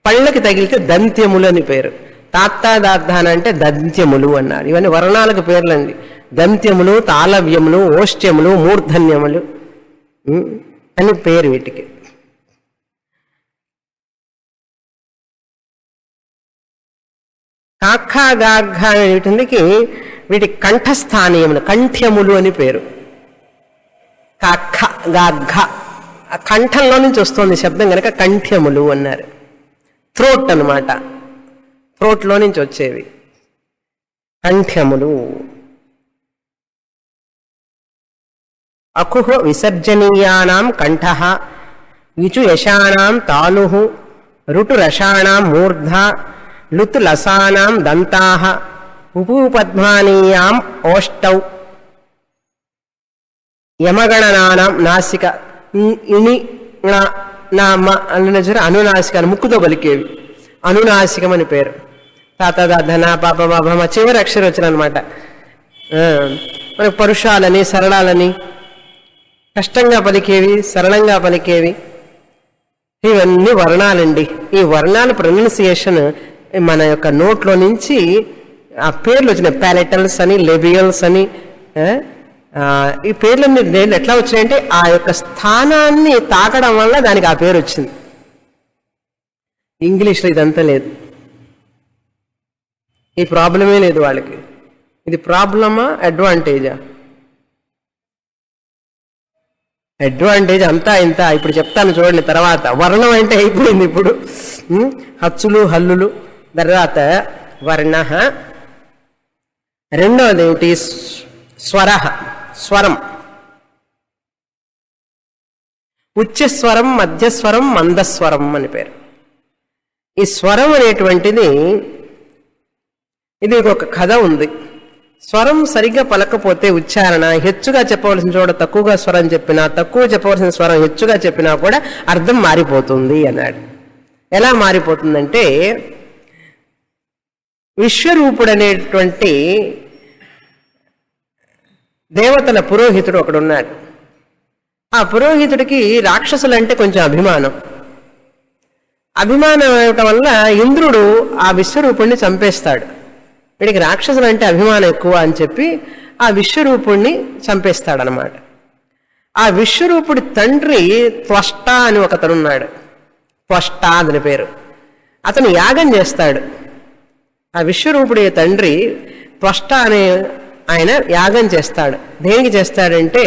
పళ్ళకి తగిలితే దంత్యములు అని పేరు. తాత్తాదాన అంటే దంత్యములు అన్నారు. ఇవన్నీ వర్ణాలకు పేర్లండి. దంత్యములు, తాళవ్యములు, ఓష్ట్యములు, మూర్ధన్యములు అని పేరు వీటికి. కాఖా గాఘ అనేటికి వీటికి కంఠస్థానీయములు, కంఠ్యములు అని పేరు. కఖ గఘ కంఠంలో నుంచి వస్తుంది శబ్దం కనుక కంఠ్యములు అన్నారు. థ్రోట్ అన్నమాట, థ్రోట్లో నుంచి వచ్చేవి కంఠ్యములు. అకుహ విసర్జనీయానాం కంఠః, విచు యశానాం తానుః, రుటు రసానాం మూర్ధ, లుతు లసానాం దంతాః, ఉపూపద్మానీయాం ఓష్టౌ, యమగణనానాం నాసిక, ఇణి నామ అన్న అనునాసిక ముక్కుతో పలికేవి అనునాసికం అని పేరు. తాత ధన పాప బాబమ్మ చివరి అక్షరం వచ్చిన అనమాట. మనకు పరుషాలని సరళాలని కష్టంగా పలికేవి సరళంగా పలికేవి ఇవన్నీ వర్ణాలండి. ఈ వర్ణాల ప్రొనౌన్సియేషన్ మన యొక్క నోట్లో నుంచి ఆ పేర్లు వచ్చినాయి. ప్యాలెటల్స్ అని, లెబియల్స్ అని, ఈ పేర్లన్నీ ఎట్లా వచ్చాయంటే ఆ యొక్క స్థానాన్ని తాకడం వల్ల దానికి ఆ పేరు వచ్చింది. ఇంగ్లీష్లో ఇదంతా లేదు, ఈ ప్రాబ్లమే లేదు వాళ్ళకి. ఇది ప్రాబ్లమా అడ్వాంటేజా? అడ్వాంటేజ్ అంతా ఇంత. ఇప్పుడు చెప్తాను చూడండి. తర్వాత వర్ణం అంటే అయిపోయింది. ఇప్పుడు హచ్చులు హల్లులు, తర్వాత వర్ణ. రెండవది ఏమిటి? స్వర, స్వరం. ఉచ్చస్వరం, మధ్యస్వరం, మందస్వరం అని పేరు. ఈ స్వరం అనేటువంటిది ఇది ఒక కథ ఉంది. స్వరం సరిగ్గా పలకపోతే ఉచ్చారణ హెచ్చుగా చెప్పవలసిన చోట తక్కువగా స్వరం చెప్పినా, తక్కువ చెప్పవలసిన స్వరం హెచ్చుగా చెప్పినా కూడా అర్థం మారిపోతుంది అన్నాడు. ఎలా మారిపోతుందంటే విశ్వరూపుడనేటువంటి దేవతల పురోహితుడు ఒకడున్నాడు. ఆ పురోహితుడికి రాక్షసులంటే కొంచెం అభిమానం. అభిమానం అవటం వల్ల ఇంద్రుడు ఆ విశ్వరూపుణ్ణి చంపేస్తాడు. వీడికి రాక్షసులు అంటే అభిమానం ఎక్కువ అని చెప్పి ఆ విశ్వరూపుణ్ణి చంపేస్తాడనమాట. ఆ విశ్వరూపుడి తండ్రి త్వష్ట అని ఒకతనున్నాడు. త్వష్ట అని పేరు. అతను యాగం చేస్తాడు. ఆ విశ్వరూపుడి తండ్రి త్వష్ట అనే ఆయన యాగం చేస్తాడు. దేనికి చేస్తాడంటే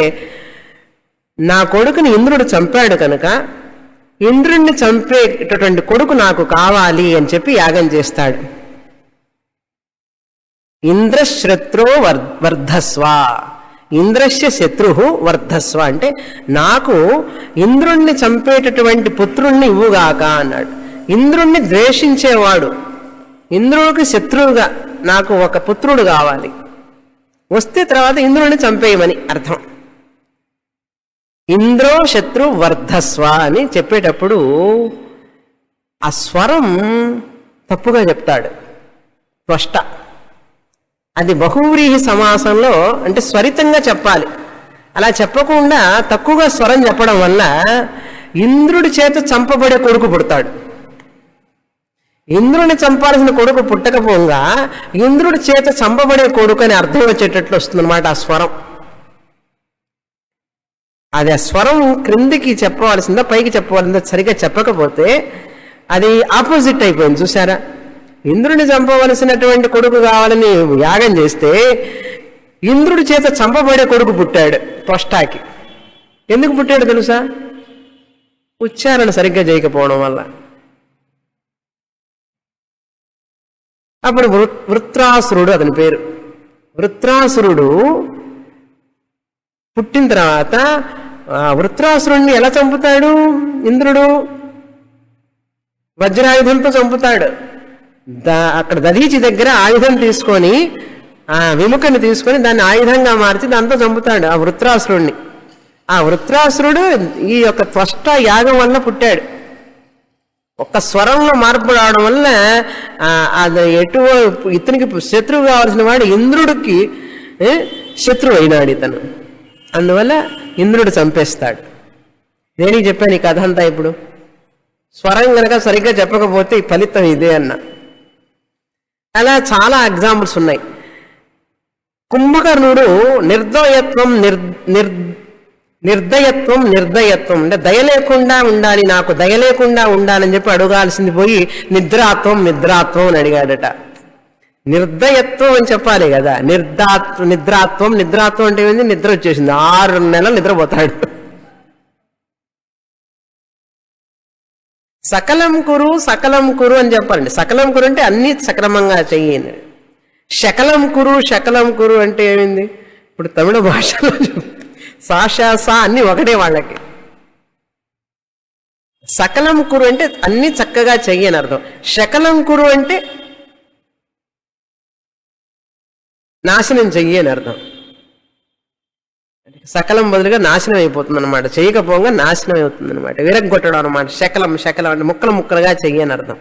నా కొడుకుని ఇంద్రుడు చంపాడు కనుక ఇంద్రుణ్ణి చంపేటటువంటి కొడుకు నాకు కావాలి అని చెప్పి యాగం చేస్తాడు. ఇంద్రశత్రో వర్ధస్వ, ఇంద్రస్య శత్రు వర్ధస్వ అంటే నాకు ఇంద్రుణ్ణి చంపేటటువంటి పుత్రుణ్ణి ఇవ్వుగాక అన్నాడు. ఇంద్రుణ్ణి ద్వేషించేవాడు, ఇంద్రుడికి శత్రువుగా నాకు ఒక పుత్రుడు కావాలి, వస్తే తర్వాత ఇంద్రుణ్ణి చంపేయమని అర్థం. ఇంద్రో శత్రు వర్ధస్వ అని చెప్పేటప్పుడు ఆ స్వరం తప్పుగా చెప్తాడు త్వష్ట. అది బహువ్రీహి సమాసంలో అంటే స్వరితంగా చెప్పాలి. అలా చెప్పకుండా తక్కువగా స్వరం చెప్పడం వల్ల ఇంద్రుడి చేత చంపబడే కొడుకు పుడతాడు. ఇంద్రుని చంపాల్సిన కొడుకు పుట్టకపోగా ఇంద్రుడి చేత చంపబడే కొడుకు అని అర్థం వచ్చేటట్లు వస్తుందన్నమాట ఆ స్వరం. అది ఆ స్వరం క్రిందికి చెప్పవలసిందా పైకి చెప్పవలసిందా సరిగ్గా చెప్పకపోతే అది ఆపోజిట్ అయిపోయింది. చూసారా? ఇంద్రుని చంపవలసినటువంటి కొడుకు కావాలని యాగం చేస్తే ఇంద్రుడి చేత చంపబడే కొడుకు పుట్టాడు త్వష్టాకి. ఎందుకు పుట్టాడు తెలుసా? ఉచ్చారణ సరిగ్గా చేయకపోవడం వల్ల. అప్పుడు వృత్రాసురుడు అతని పేరు. వృత్రాసురుడు పుట్టిన తర్వాత వృత్రాసురుణ్ణి ఎలా చంపుతాడు ఇంద్రుడు? వజ్రాయుధంతో చంపుతాడు. అక్కడ దధీచి దగ్గర ఆయుధం తీసుకొని ఆ విముఖని తీసుకొని దాన్ని ఆయుధంగా మార్చి దాంతో చంపుతాడు ఆ వృత్రాసురుణ్ణి. ఆ వృత్రాసురుడు ఈ యొక్క త్వష్ట యాగం వల్ల పుట్టాడు. ఒక్క స్వరంలో మార్పు రావడం వల్ల అది ఇతనికి శత్రువు కావాల్సిన వాడు ఇంద్రుడికి శత్రువు అయినాడు ఇతను. అందువల్ల ఇంద్రుడు చంపేస్తాడు. దేనికి చెప్పాను ఈ కథ అంతా? ఇప్పుడు స్వరం కనుక సరిగ్గా చెప్పకపోతే ఈ ఫలితం ఇదే అన్న. అలా చాలా ఎగ్జాంపుల్స్ ఉన్నాయి. కుంభకర్ణుడు నిర్దయత్వం నిర్దయత్వం అంటే దయ లేకుండా ఉండాలి, నాకు దయ లేకుండా ఉండాలని చెప్పి అడగాల్సింది పోయి నిద్రాత్వం అని అడిగాడట. నిర్దయత్వం అని చెప్పాలి కదా. నిద్రాత్వం అంటే ఏంది? నిద్ర వచ్చేసింది, 6 నెలలు నిద్రపోతాడు. సకలం కురు అని చెప్పాలండి. సకలం కురు అంటే అన్ని సక్రమంగా చెయ్యండి. శకలం కురు అంటే ఏమైంది? ఇప్పుడు తమిళ భాషలో సాషా సా అన్ని ఒకటే వాళ్ళకి. సకలం కురు అంటే అన్ని చక్కగా చెయ్యని అర్థం. శకలం కురు అంటే నాశనం చెయ్యని అర్థం. సకలం బదులుగా నాశనం అయిపోతుంది అనమాట. చేయకపోగా నాశనం అవుతుంది అనమాట. విరగ్గొట్టడం అనమాట. శకలం అంటే ముక్కలుగా చెయ్యని అర్థం.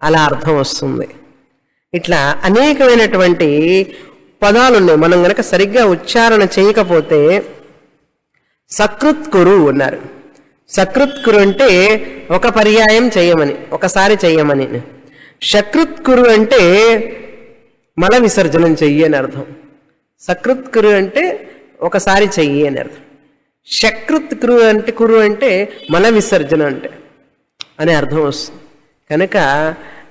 అలా అర్థం వస్తుంది. ఇట్లా అనేకమైనటువంటి పదాలు ఉన్నాయి. మనం గనక సరిగ్గా ఉచ్చారణ చేయకపోతే సకృత్కురు అన్నారు. సకృత్కురు అంటే ఒక పర్యాయం చెయ్యమని, ఒకసారి చెయ్యమని. షకృత్కురు అంటే మల విసర్జనం చెయ్యి అని అర్థం. సకృత్కురు అంటే ఒకసారి చెయ్యి అని అర్థం. షకృత్కురు అంటే కురు అంటే మల విసర్జన అంటే అనే అర్థం వస్తుంది. కనుక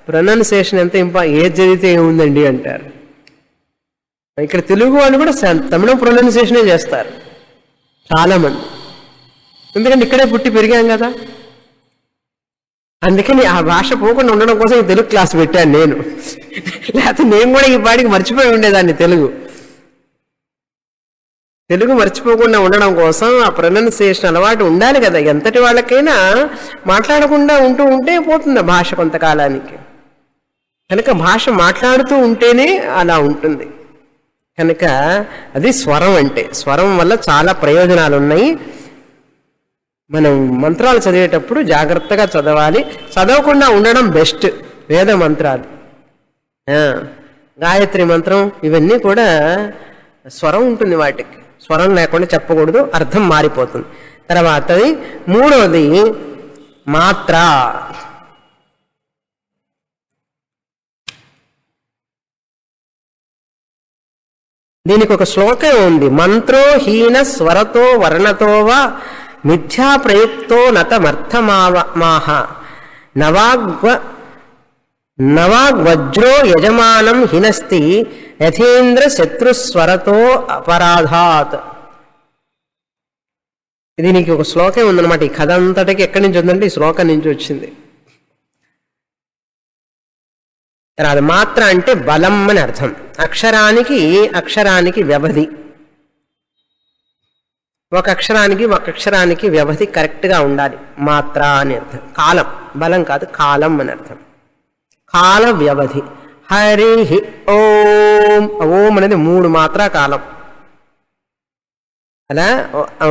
ప్రొనౌన్సియేషన్ ఎంత ఏది చదివితే ఏముందండి అంటారు. ఇక్కడ తెలుగు వాళ్ళు కూడా తమిళం ప్రొనౌన్సియేషనే చేస్తారు చాలామంది. ఎందుకంటే ఇక్కడే పుట్టి పెరిగాం కదా. అందుకని ఆ భాష పోకుండా ఉండడం కోసం ఈ తెలుగు క్లాస్ పెట్టాను నేను. లేకపోతే నేను కూడా ఈ పాటికి మర్చిపోయి ఉండేదాన్ని. తెలుగు మర్చిపోకుండా ఉండడం కోసం ఆ ప్రొనౌన్సియేషన్ అలవాటు ఉండాలి కదా. ఎంతటి వాళ్ళకైనా మాట్లాడకుండా ఉంటే పోతుంది భాష కొంతకాలానికి. కనుక భాష మాట్లాడుతూ ఉంటేనే అలా ఉంటుంది. కనుక అది స్వరం అంటే. స్వరం వల్ల చాలా ప్రయోజనాలు ఉన్నాయి. మనం మంత్రాలు చదివేటప్పుడు జాగ్రత్తగా చదవాలి. చదవకుండా ఉండడం బెస్ట్. వేద మంత్రాలు, గాయత్రి మంత్రం ఇవన్నీ కూడా స్వరం ఉంటుంది వాటికి. స్వరం లేకుండా చెప్పకూడదు, అర్థం మారిపోతుంది. తర్వాతది మూడవది మాత్ర. దీనికి ఒక శ్లోకం ఉంది. మంత్రో హీన స్వరతో వర్ణతోవా మిథ్యా ప్రయుక్తో నతమర్థమాహ నవాగ్వజ్రో యజమానం హినస్తి యథేంద్ర శత్రుస్వరతో అపరాధాత్. దీనికి ఒక శ్లోకం ఉందన్నమాట. ఈ కథ అంతటికి ఎక్కడి నుంచి ఉందంటే ఈ శ్లోకం నుంచి వచ్చింది. అది మాత్ర అంటే బలం అని అర్థం. అక్షరానికి వ్యవధి. ఒక అక్షరానికి వ్యవధి కరెక్ట్గా ఉండాలి. మాత్ర అని అర్థం. కాలం, బలం కాదు, కాలం అని అర్థం. కాల వ్యవధి. హరి ఓం. ఓం అనేది 3 మాత్రా కాలం. అలా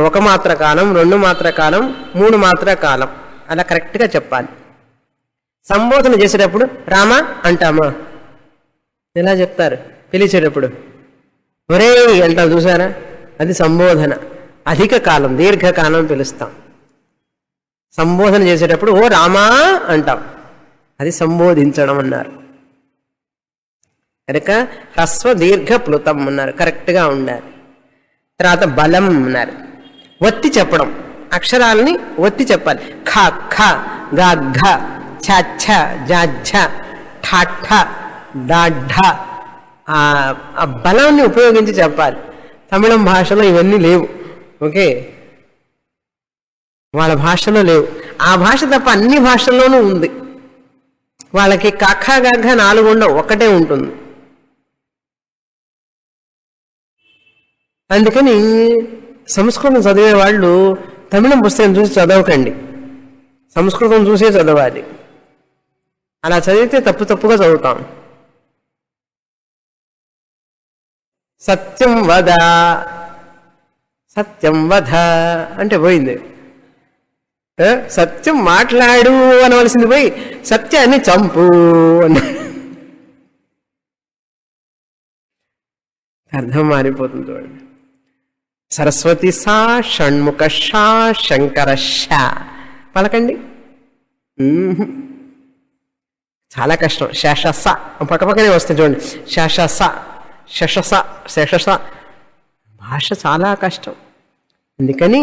1 మాత్ర కాలం, 2 మాత్ర కాలం, 3 మాత్ర కాలం. అలా కరెక్ట్గా చెప్పాలి. సంబోధన చేసేటప్పుడు రామా అంటామా? ఎలా చెప్తారు? పిలిచేటప్పుడు ఒరే అంటాం చూసారా? అది సంబోధన. అధిక కాలం, దీర్ఘకాలం పిలుస్తాం. సంబోధన చేసేటప్పుడు ఓ రామా అంటాం. అది సంబోధించడం అన్నారు. కనుక హ్రస్వ దీర్ఘ ప్లుతం అన్నారు. కరెక్ట్గా ఉండాలి. తర్వాత బలం అన్నారు. ఒత్తి చెప్పడం. అక్షరాలని ఒత్తి చెప్పాలి. ఖ ఖ గ ఘ ఛ ఛ జ ఝ ఠ ఠ డ ఢ. ఆ బలాన్ని ఉపయోగించి చెప్పాలి. తమిళం భాషలో ఇవన్నీ లేవు. ఓకే, వాళ్ళ భాషలో లేవు. ఆ భాష తప్ప అన్ని భాషల్లోనూ ఉంది. వాళ్ళకి కఖ గఘ 4 ఉండవు, ఒకటే ఉంటుంది. అందుకని సంస్కృతం చదివే వాళ్ళు తమిళం పుస్తకం చూసి చదవకండి, సంస్కృతం చూసే చదవాలి. అలా చదివితే తప్పుగా చదువుతాం. సత్యం వద, సత్యం వధ అంటే పోయింది. సత్యం మాట్లాడు అనవలసింది పోయి సత్యాన్ని చంపు అని అర్థం మారిపోతుంది చూడండి. సరస్వతి సా, షణ్ముఖ షా, శంకర షా పలకండి. చాలా కష్టం. శేషస పక్కపక్కనే వస్తుంది చూడండి. శేషస, శశస, శేషస. భాష చాలా కష్టం. అందుకని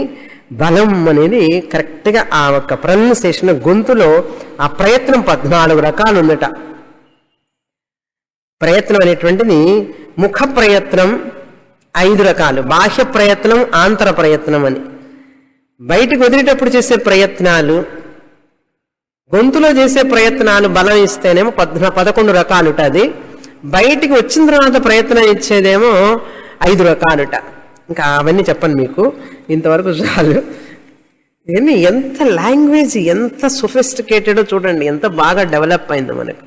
బలం అనేది కరెక్ట్గా ఆ ఒక్క ప్రొనౌన్సియేషన్, గొంతులో ఆ ప్రయత్నం 14 రకాలు ఉందట. ప్రయత్నం అనేటువంటిది ముఖ ప్రయత్నం 5 రకాలు. బాహ్య ప్రయత్నం, ఆంతర ప్రయత్నం అని. బయటికి వదిలేటప్పుడు చేసే ప్రయత్నాలు, గొంతులో చేసే ప్రయత్నాలు బలం ఇస్తేనేమో 11 రకాలుట. అది బయటికి వచ్చిన తర్వాత ప్రయత్నం ఇచ్చేదేమో 5 రకాలుట. ఇంకా అవన్నీ చెప్పండి మీకు, ఇంతవరకు చాలు. ఇవన్నీ ఎంత లాంగ్వేజ్ ఎంత సొఫిస్టికేటెడో చూడండి, ఎంత బాగా డెవలప్ అయిందో మనకు.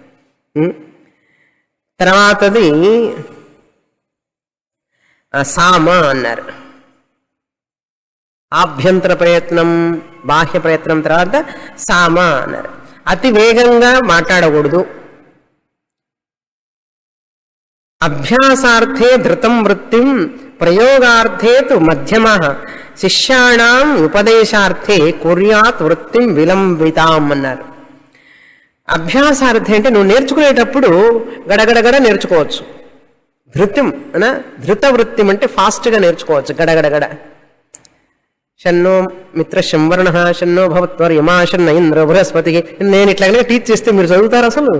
తర్వాతది సామ అన్నారు. ఆభ్యంతర ప్రయత్నం, బాహ్య ప్రయత్నం తర్వాత సామ అన్నారు. అతి వేగంగా మాట్లాడకూడదు. అభ్యాసార్థే ధృతం వృత్తిం ప్రయోగార్థే తు మధ్యమ శిష్యాణం ఉపదేశార్థే కుర్యాత్ వృత్తిం విలంబితాం అన్నారు. అభ్యాసార్థే అంటే నువ్వు నేర్చుకునేటప్పుడు గడగడగడ నేర్చుకోవచ్చు. ధృత్యం అనా ధృత వృత్తిం అంటే ఫాస్ట్గా నేర్చుకోవచ్చు, గడగడగడ. షన్నో మిత్ర శంవర్ణ షన్నో భవత్వర్యమా షన్న ఇంద్ర బృహస్పతి. నేను ఇట్లాగనే టీచ్ చేస్తే మీరు చదువుతారు? అసలు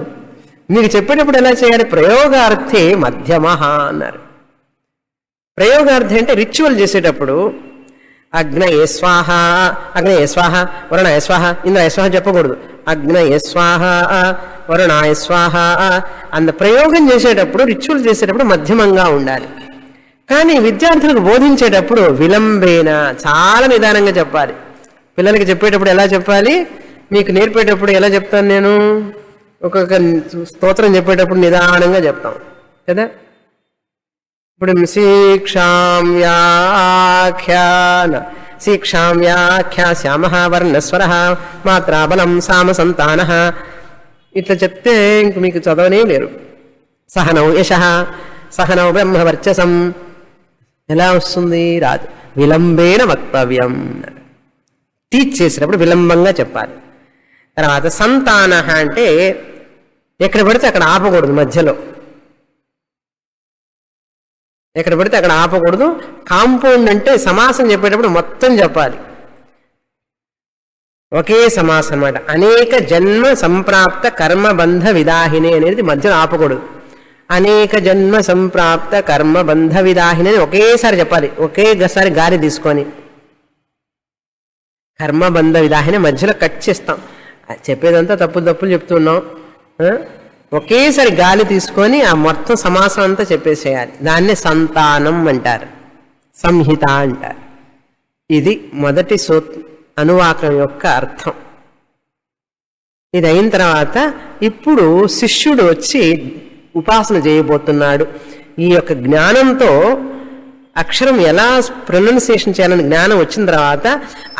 మీకు చెప్పేటప్పుడు ఎలా చేయాలి? ప్రయోగార్థే మధ్యమ అన్నారు. ప్రయోగార్థం అంటే రిచువల్ చేసేటప్పుడు అగ్నయ స్వాహ, అగ్నయ స్వాహ, వరుణాయ స్వాహ, ఇంద్రాయ స్వాహ చెప్పకూడదు. అగ్నయ స్వాహ, వరుణాయ స్వాహ. అంత ప్రయోగం చేసేటప్పుడు, రిచువల్ చేసేటప్పుడు మధ్యమంగా ఉండాలి. కానీ విద్యార్థులకు బోధించేటప్పుడు విలంబేన, చాలా నిదానంగా చెప్పాలి. పిల్లలకి చెప్పేటప్పుడు ఎలా చెప్పాలి? మీకు నేర్పేటప్పుడు ఎలా చెప్తాను నేను? ఒక్కొక్క స్తోత్రం చెప్పేటప్పుడు నిదానంగా చెప్తాం కదా. ఇప్పుడు శిక్షాం వ్యాఖ్యాన శిక్షాం వ్యాఖ్యాస్యామ వర్ణస్వర మాత్రాబలం సామ సంతాన. ఇట్లా చెప్తే ఇంక మీకు చదవనే లేరు. సహనౌ యశ సహనౌ బ్రహ్మవర్చసం. ఎలా వస్తుంది? రాదు. విలంబేన వక్తవ్యం. టీచ్ చేసినప్పుడు విలంబంగా చెప్పాలి. తర్వాత సంతాన అంటే ఎక్కడ పడితే అక్కడ ఆపకూడదు, మధ్యలో ఎక్కడ పడితే అక్కడ ఆపకూడదు. కాంపౌండ్ అంటే సమాసం చెప్పేటప్పుడు మొత్తం చెప్పాలి, ఒకే సమాసం అన్నమాట. అనేక జన్మ సంప్రాప్త కర్మబంధ విదాహిని అనేది మధ్యలో ఆపకూడదు. అనేక జన్మ సంప్రాప్త కర్మబంధ విదాహిని అని ఒకేసారి చెప్పాలి, ఒకేసారి గాలి తీసుకొని. కర్మబంధ విదాహిని మధ్యలో కట్ చేస్తాం. చెప్పేదంతా తప్పులు చెప్తున్నాం. ఒకేసారి గాలి తీసుకొని ఆ మొత్తం సమాసం అంతా చెప్పేసేయాలి. దాన్నే సంతానం అంటారు, సంహిత అంటారు. ఇది మొదటి అనువాకం యొక్క అర్థం. ఇది అయిన తర్వాత ఇప్పుడు శిష్యుడు వచ్చి ఉపాసన చేయబోతున్నాడు. ఈ యొక్క జ్ఞానంతో అక్షరం ఎలా ప్రొనౌన్సియేషన్ చేయాలని జ్ఞానం వచ్చిన తర్వాత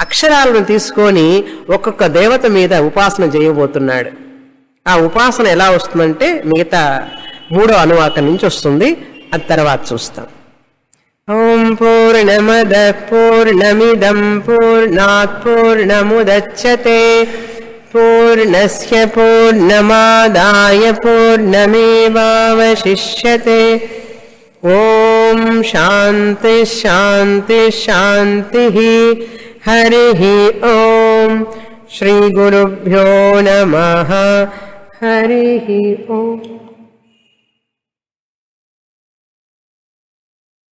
అక్షరాలను తీసుకొని ఒక్కొక్క దేవత మీద ఉపాసన చేయబోతున్నాడు. ఆ ఉపాసన ఎలా వస్తుందంటే మిగతా 3వ అనువాకం నుంచి వస్తుంది. అది తర్వాత చూస్తాం. ఓం పూర్ణమద పూర్ణమిదం పూర్ణాత్ పూర్ణముదచ్యతే పూర్ణస్య పూర్ణమాదాయ పూర్ణమేవావశిష్యతే. ఓం శాంతి శాంతి శాంతి. హరి ఓం. శ్రీ గురుభ్యో నమః. హరి ఓం.